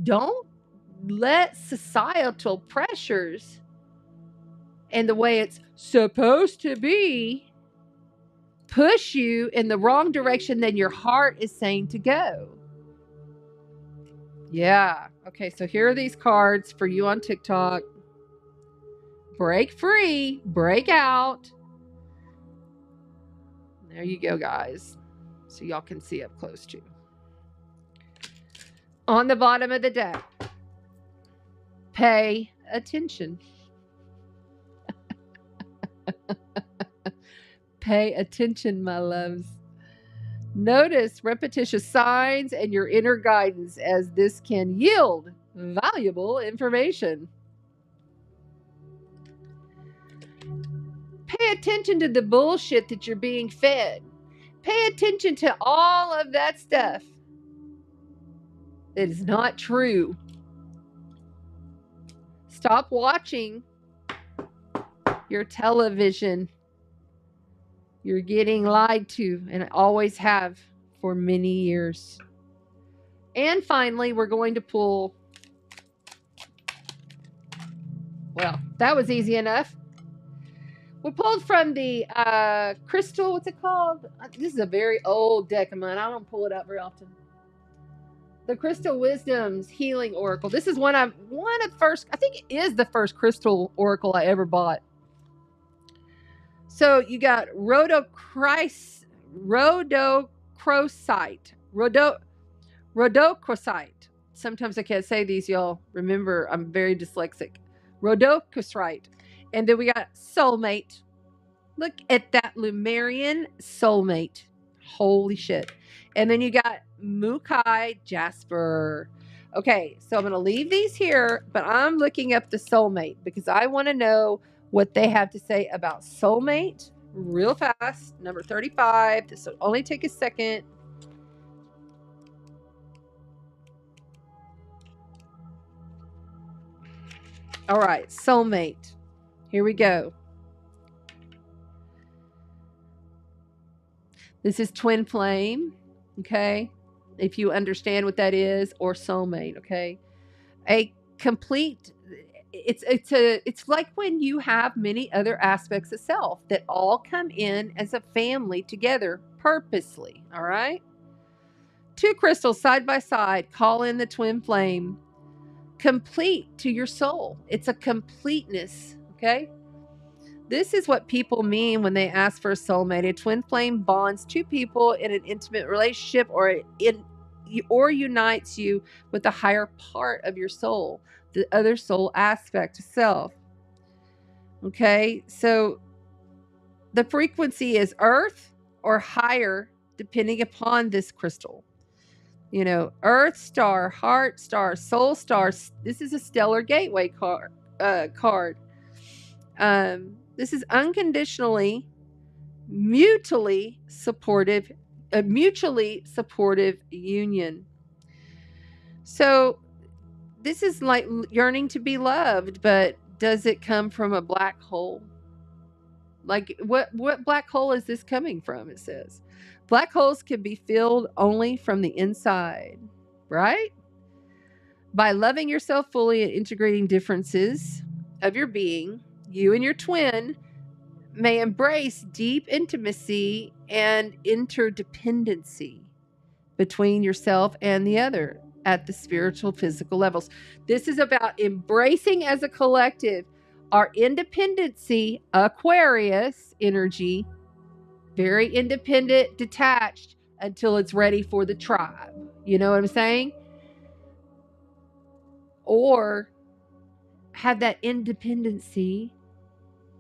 don't let societal pressures and the way it's supposed to be push you in the wrong direction than your heart is saying to go. Yeah. Okay, so here are these cards for you on TikTok. Break free, break out. There you go, guys. So y'all can see up close too. On the bottom of the deck, pay attention. Pay attention, my loves. Notice repetitious signs and your inner guidance, as this can yield valuable information. Pay attention to the bullshit that you're being fed. Pay attention to all of that stuff that is not true. Stop watching your television. You're getting lied to, and I always have for many years. And finally, we're going to pull, well, that was easy enough. We pulled from the crystal, what's it called? This is a very old deck of mine. I don't pull it out very often. The Crystal Wisdom's Healing Oracle. This is one of the first, I think it is the first crystal oracle I ever bought. So you got rhodochrosite. Sometimes I can't say these, y'all. Remember, I'm very dyslexic. Rhodochrosite. And then we got soulmate. Look at that Lemurian soulmate. Holy shit. And then you got Mukai Jasper. Okay, so I'm going to leave these here, but I'm looking up the soulmate because I want to know what they have to say about soulmate real fast. Number 35. This will only take a second. All right, soulmate. Here we go. This is twin flame, okay? If you understand what that is, or soulmate, okay? A complete, it's like when you have many other aspects of self that all come in as a family together purposely, all right? Two crystals side by side, call in the twin flame. Complete to your soul. It's a completeness, okay? This is what people mean when they ask for a soulmate. A twin flame bonds two people in an intimate relationship, or unites you with the higher part of your soul, the other soul aspect of self. Okay, so the frequency is earth or higher, depending upon this crystal. You know, earth star, heart star, soul star. This is a stellar gateway card. This is unconditionally, mutually supportive union. So this is like yearning to be loved, but does it come from a black hole? Like what black hole is this coming from? It says black holes can be filled only from the inside, right? By loving yourself fully and integrating differences of your being, you and your twin may embrace deep intimacy and interdependency between yourself and the other at the spiritual, physical levels. This is about embracing as a collective our independency, Aquarius energy, very independent, detached until it's ready for the tribe. You know what I'm saying? Or have that independency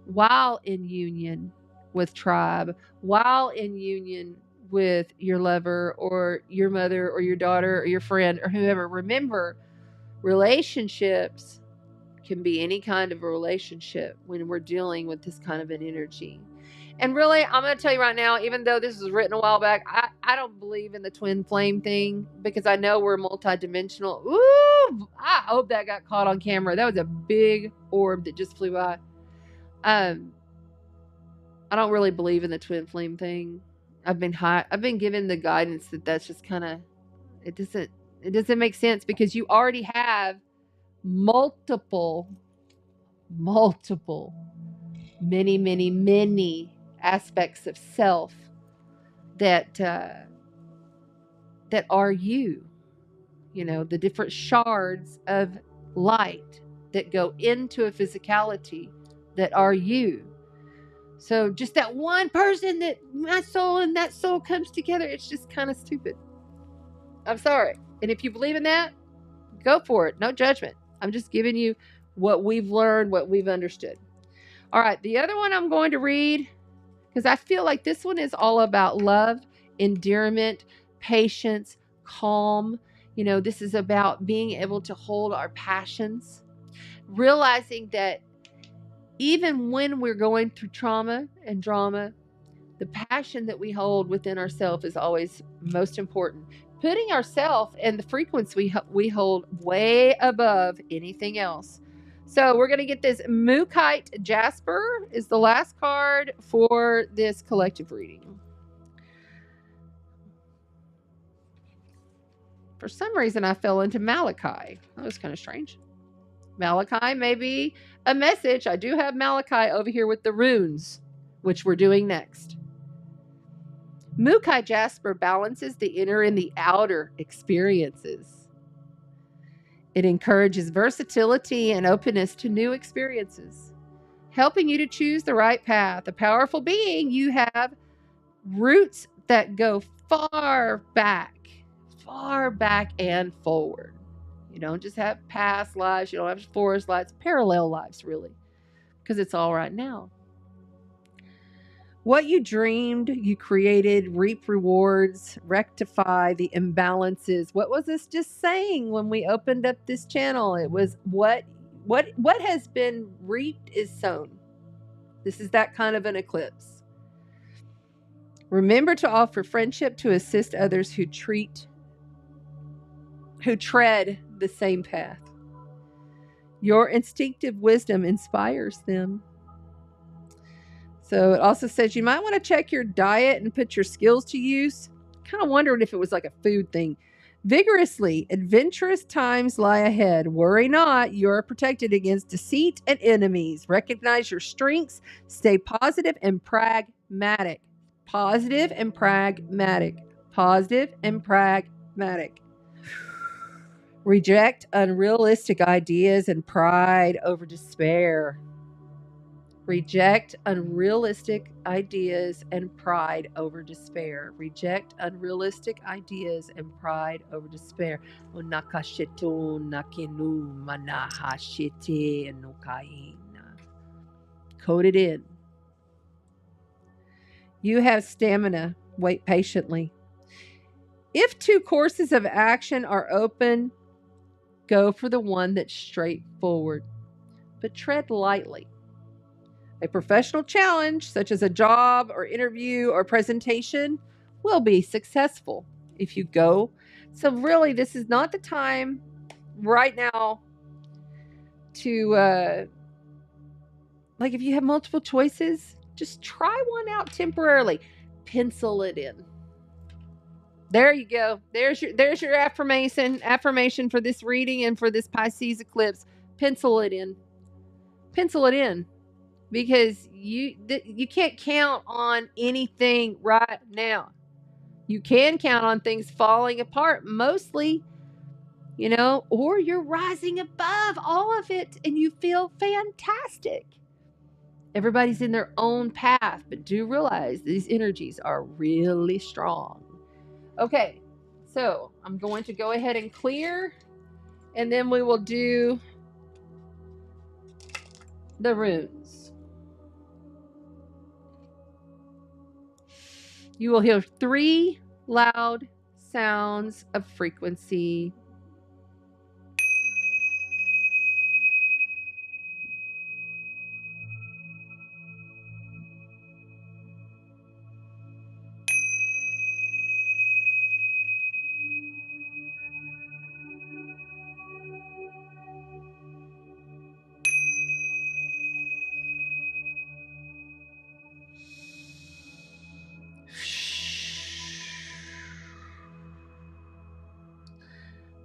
while in union with tribe, while in union with your lover or your mother or your daughter or your friend or whoever. Remember, relationships can be any kind of a relationship when we're dealing with this kind of an energy. And really, I'm going to tell you right now, even though this was written a while back, I don't believe in the twin flame thing because I know we're multidimensional. Ooh, I hope that got caught on camera. That was a big orb that just flew by. I don't really believe in the twin flame thing. I've been given the guidance that that's just kind of, it doesn't make sense because you already have multiple, many aspects of self that are you. You know, the different shards of light that go into a physicality that are you. So just that one person that my soul and that soul comes together, it's just kind of stupid. I'm sorry. And if you believe in that, go for it. No judgment. I'm just giving you what we've learned, what we've understood. All right. The other one I'm going to read, because I feel like this one is all about love, endearment, patience, calm. You know, this is about being able to hold our passions, realizing that even when we're going through trauma and drama, the passion that we hold within ourselves is always most important. Putting ourselves and the frequency we hold way above anything else. So we're going to get this Mookaite Jasper is the last card for this collective reading. For some reason, I fell into Malachi. That was kind of strange. Malachi may be a message. I do have Malachi over here with the runes, which we're doing next. Mookaite Jasper balances the inner and the outer experiences. It encourages versatility and openness to new experiences, helping you to choose the right path. A powerful being, you have roots that go far back and forward. You don't just have past lives, you don't have forest lives, parallel lives, really, because it's all right now. What you dreamed, you created, reap rewards, rectify the imbalances. What was this just saying when we opened up this channel? It was what has been reaped is sown. This is that kind of an eclipse. Remember to offer friendship to assist others who tread the same path. Your instinctive wisdom inspires them. So it also says you might want to check your diet and put your skills to use. Kind of wondered if it was like a food thing. Vigorously, adventurous times lie ahead. Worry not, you are protected against deceit and enemies. Recognize your strengths. Stay positive and pragmatic. Positive and pragmatic. Positive and pragmatic. Reject unrealistic ideas and pride over despair. Reject unrealistic ideas and pride over despair. Reject unrealistic ideas and pride over despair. Code it in. You have stamina. Wait patiently. If two courses of action are open, go for the one that's straightforward, but tread lightly. A professional challenge, such as a job or interview or presentation, will be successful if you go. So really, this is not the time right now to, like if you have multiple choices, just try one out temporarily. Pencil it in. There you go. There's your affirmation for this reading and for this Pisces eclipse. Pencil it in. Pencil it in. Because you can't count on anything right now. You can count on things falling apart mostly, you know, or you're rising above all of it and you feel fantastic. Everybody's in their own path, but do realize these energies are really strong. Okay, so I'm going to go ahead and clear, and then we will do the runes. You will hear 3 loud sounds of frequency.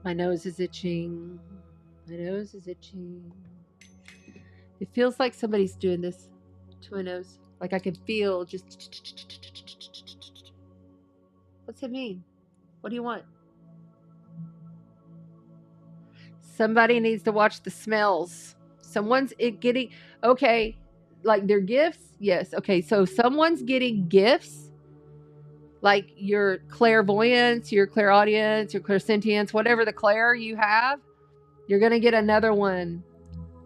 My nose is itching. My nose is itching. It feels like somebody's doing this to my nose. Like I can feel just... What's it mean? What do you want? Somebody needs to watch the smells. Someone's getting... Okay, like their gifts? Yes. Okay, so someone's getting gifts. Like your clairvoyance, your clairaudience, your clairsentience, whatever the clair you have, you're going to get another one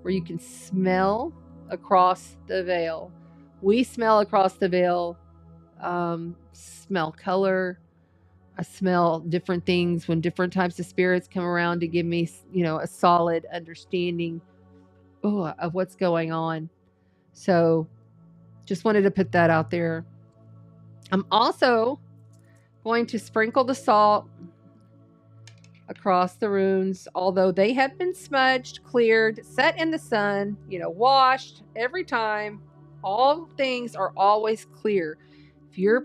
where you can smell across the veil. We smell across the veil, smell color. I smell different things when different types of spirits come around to give me, a solid understanding of what's going on. So just wanted to put that out there. I'm also going to sprinkle the salt across the runes, although they have been smudged, cleared, set in the sun, washed every time. All things are always clear. If you're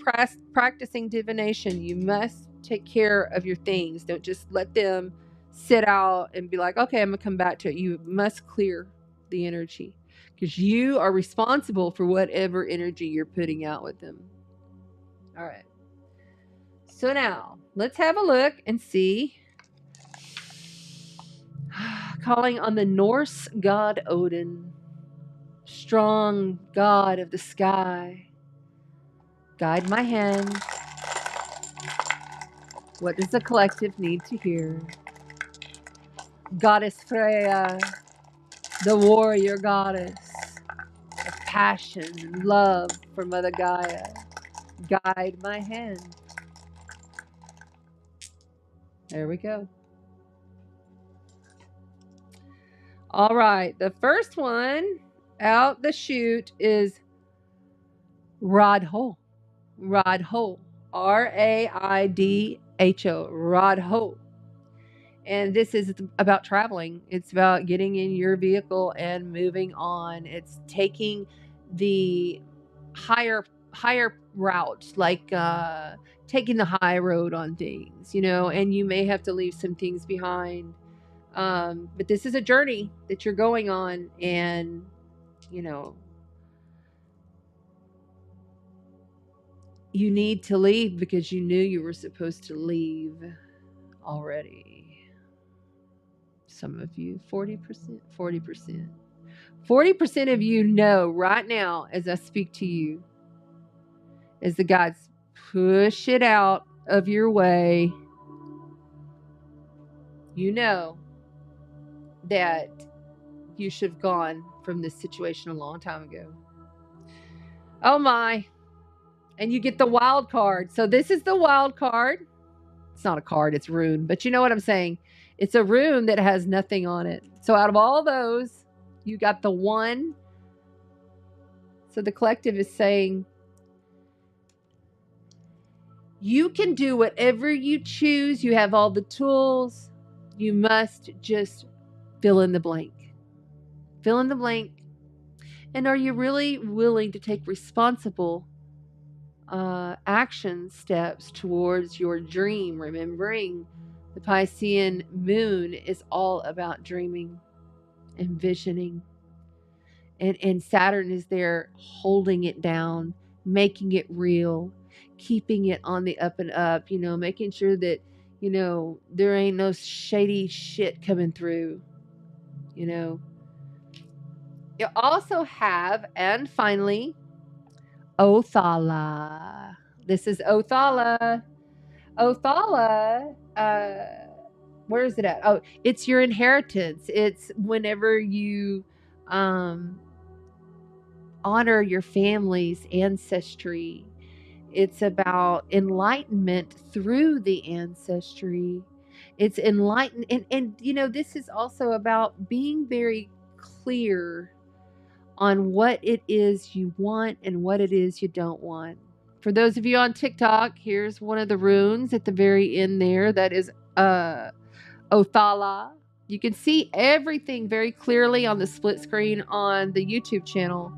practicing divination, you must take care of your things. Don't just let them sit out and be like, okay, I'm going to come back to it. You must clear the energy because you are responsible for whatever energy you're putting out with them. All right. So now let's have a look and see. Calling on the Norse god Odin, strong god of the sky. Guide my hand. What does the collective need to hear? Goddess Freya, the warrior goddess of passion and love for Mother Gaia. Guide my hand. There we go. All right, the first one out the chute is Radho. Radho. Raidho. Radho. And this is about traveling. It's about getting in your vehicle and moving on. It's taking the higher route, like taking the high road on things, and you may have to leave some things behind. But this is a journey that you're going on, and you need to leave because you knew you were supposed to leave already. Some of you, 40%. 40% of you know right now as I speak to you, as the gods push it out of your way, you know that you should have gone from this situation a long time ago. Oh my. And you get the wild card. So this is the wild card. It's not a card, it's rune, but you know what I'm saying. It's a rune that has nothing on it. So out of all those, you got the one. So the collective is saying, you can do whatever you choose. You have all the tools. You must just fill in the blank. Fill in the blank. And are you really willing to take responsible action steps towards your dream? Remembering the Piscean moon is all about dreaming and visioning. And Saturn is there holding it down, making it real, keeping it on the up and up, making sure that, there ain't no shady shit coming through, You also have, and finally, Othala. This is Othala. Othala, where is it at? Oh, it's your inheritance. It's whenever you honor your family's ancestry. It's about enlightenment through the ancestry. It's enlightened. And you know, this is also about being very clear on what it is you want and what it is you don't want. For those of you on TikTok, here's one of the runes at the very end there. That is Othala. You can see everything very clearly on the split screen on the YouTube channel.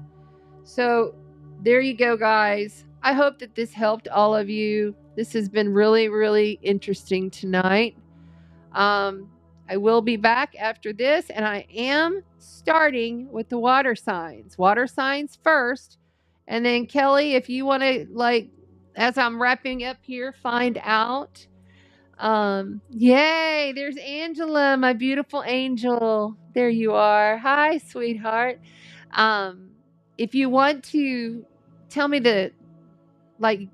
So there you go, guys. I hope that this helped all of you. This has been really, really interesting tonight. I will be back after this, and I am starting with the water signs. Water signs first. And then, Kelly, if you want to, like, as I'm wrapping up here, find out. Yay, there's Angela, my beautiful angel. There you are. Hi, sweetheart. If you want to tell me the, like,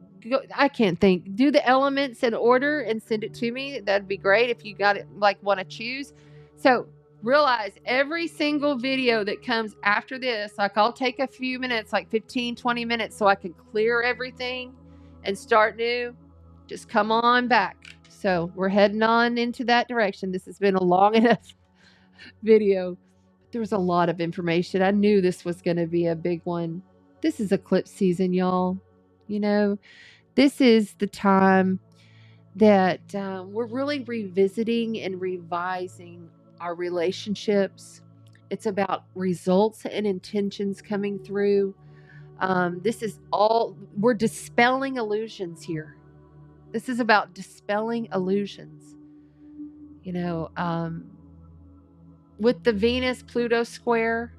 I can't think. Do the elements in order and send it to me. That'd be great if you got it, like, want to choose. So realize every single video that comes after this, like, I'll take a few minutes, like 15, 20 minutes, so I can clear everything and start new. Just come on back. So we're heading on into that direction. This has been a long enough video. There was a lot of information. I knew this was going to be a big one. This is eclipse season, y'all. You know, this is the time that we're really revisiting and revising our relationships. It's about results and intentions coming through. This is all, we're dispelling illusions here. This is about dispelling illusions. You know, with the Venus-Pluto square,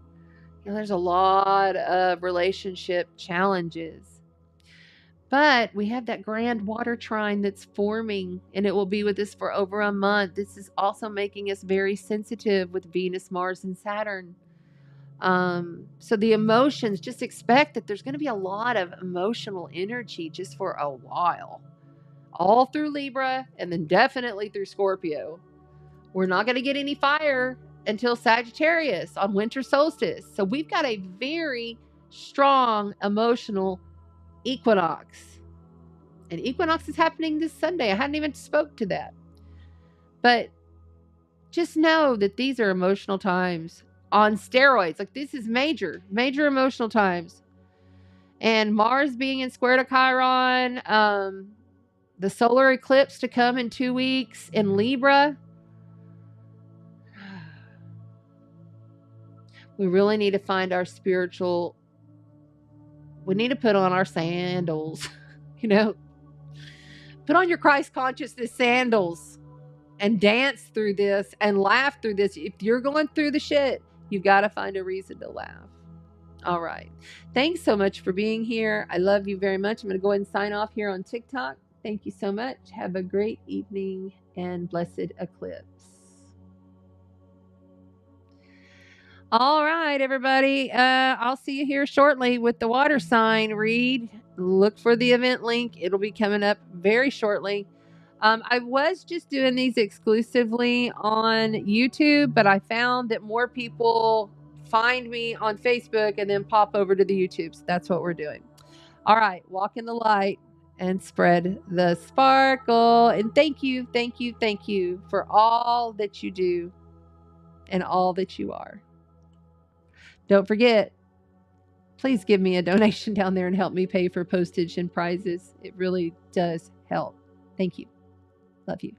you know, there's a lot of relationship challenges. But we have that grand water trine that's forming, and it will be with us for over a month. This is also making us very sensitive with Venus, Mars, and Saturn. So the emotions, just expect that there's going to be a lot of emotional energy just for a while. All through Libra, and then definitely through Scorpio. We're not going to get any fire until Sagittarius on winter solstice. So we've got a very strong emotional equinox. And equinox is happening this Sunday. I hadn't even spoke to that. But just know that these are emotional times on steroids. Like, this is major emotional times. And Mars being in square to Chiron, the solar eclipse to come in 2 weeks in Libra. We really need to find our spiritual, we need to put on our sandals, you know, put on your Christ consciousness sandals and dance through this and laugh through this. If you're going through the shit, you've got to find a reason to laugh. All right. Thanks so much for being here. I love you very much. I'm going to go ahead and sign off here on TikTok. Thank you so much. Have a great evening and blessed eclipse. All right, everybody. I'll see you here shortly with the water sign read. Look for the event link. It'll be coming up very shortly. I was just doing these exclusively on YouTube, but I found that more people find me on Facebook and then pop over to the YouTube. So that's what we're doing. All right. Walk in the light and spread the sparkle. And thank you for all that you do and all that you are. Don't forget, please give me a donation down there and help me pay for postage and prizes. It really does help. Thank you. Love you.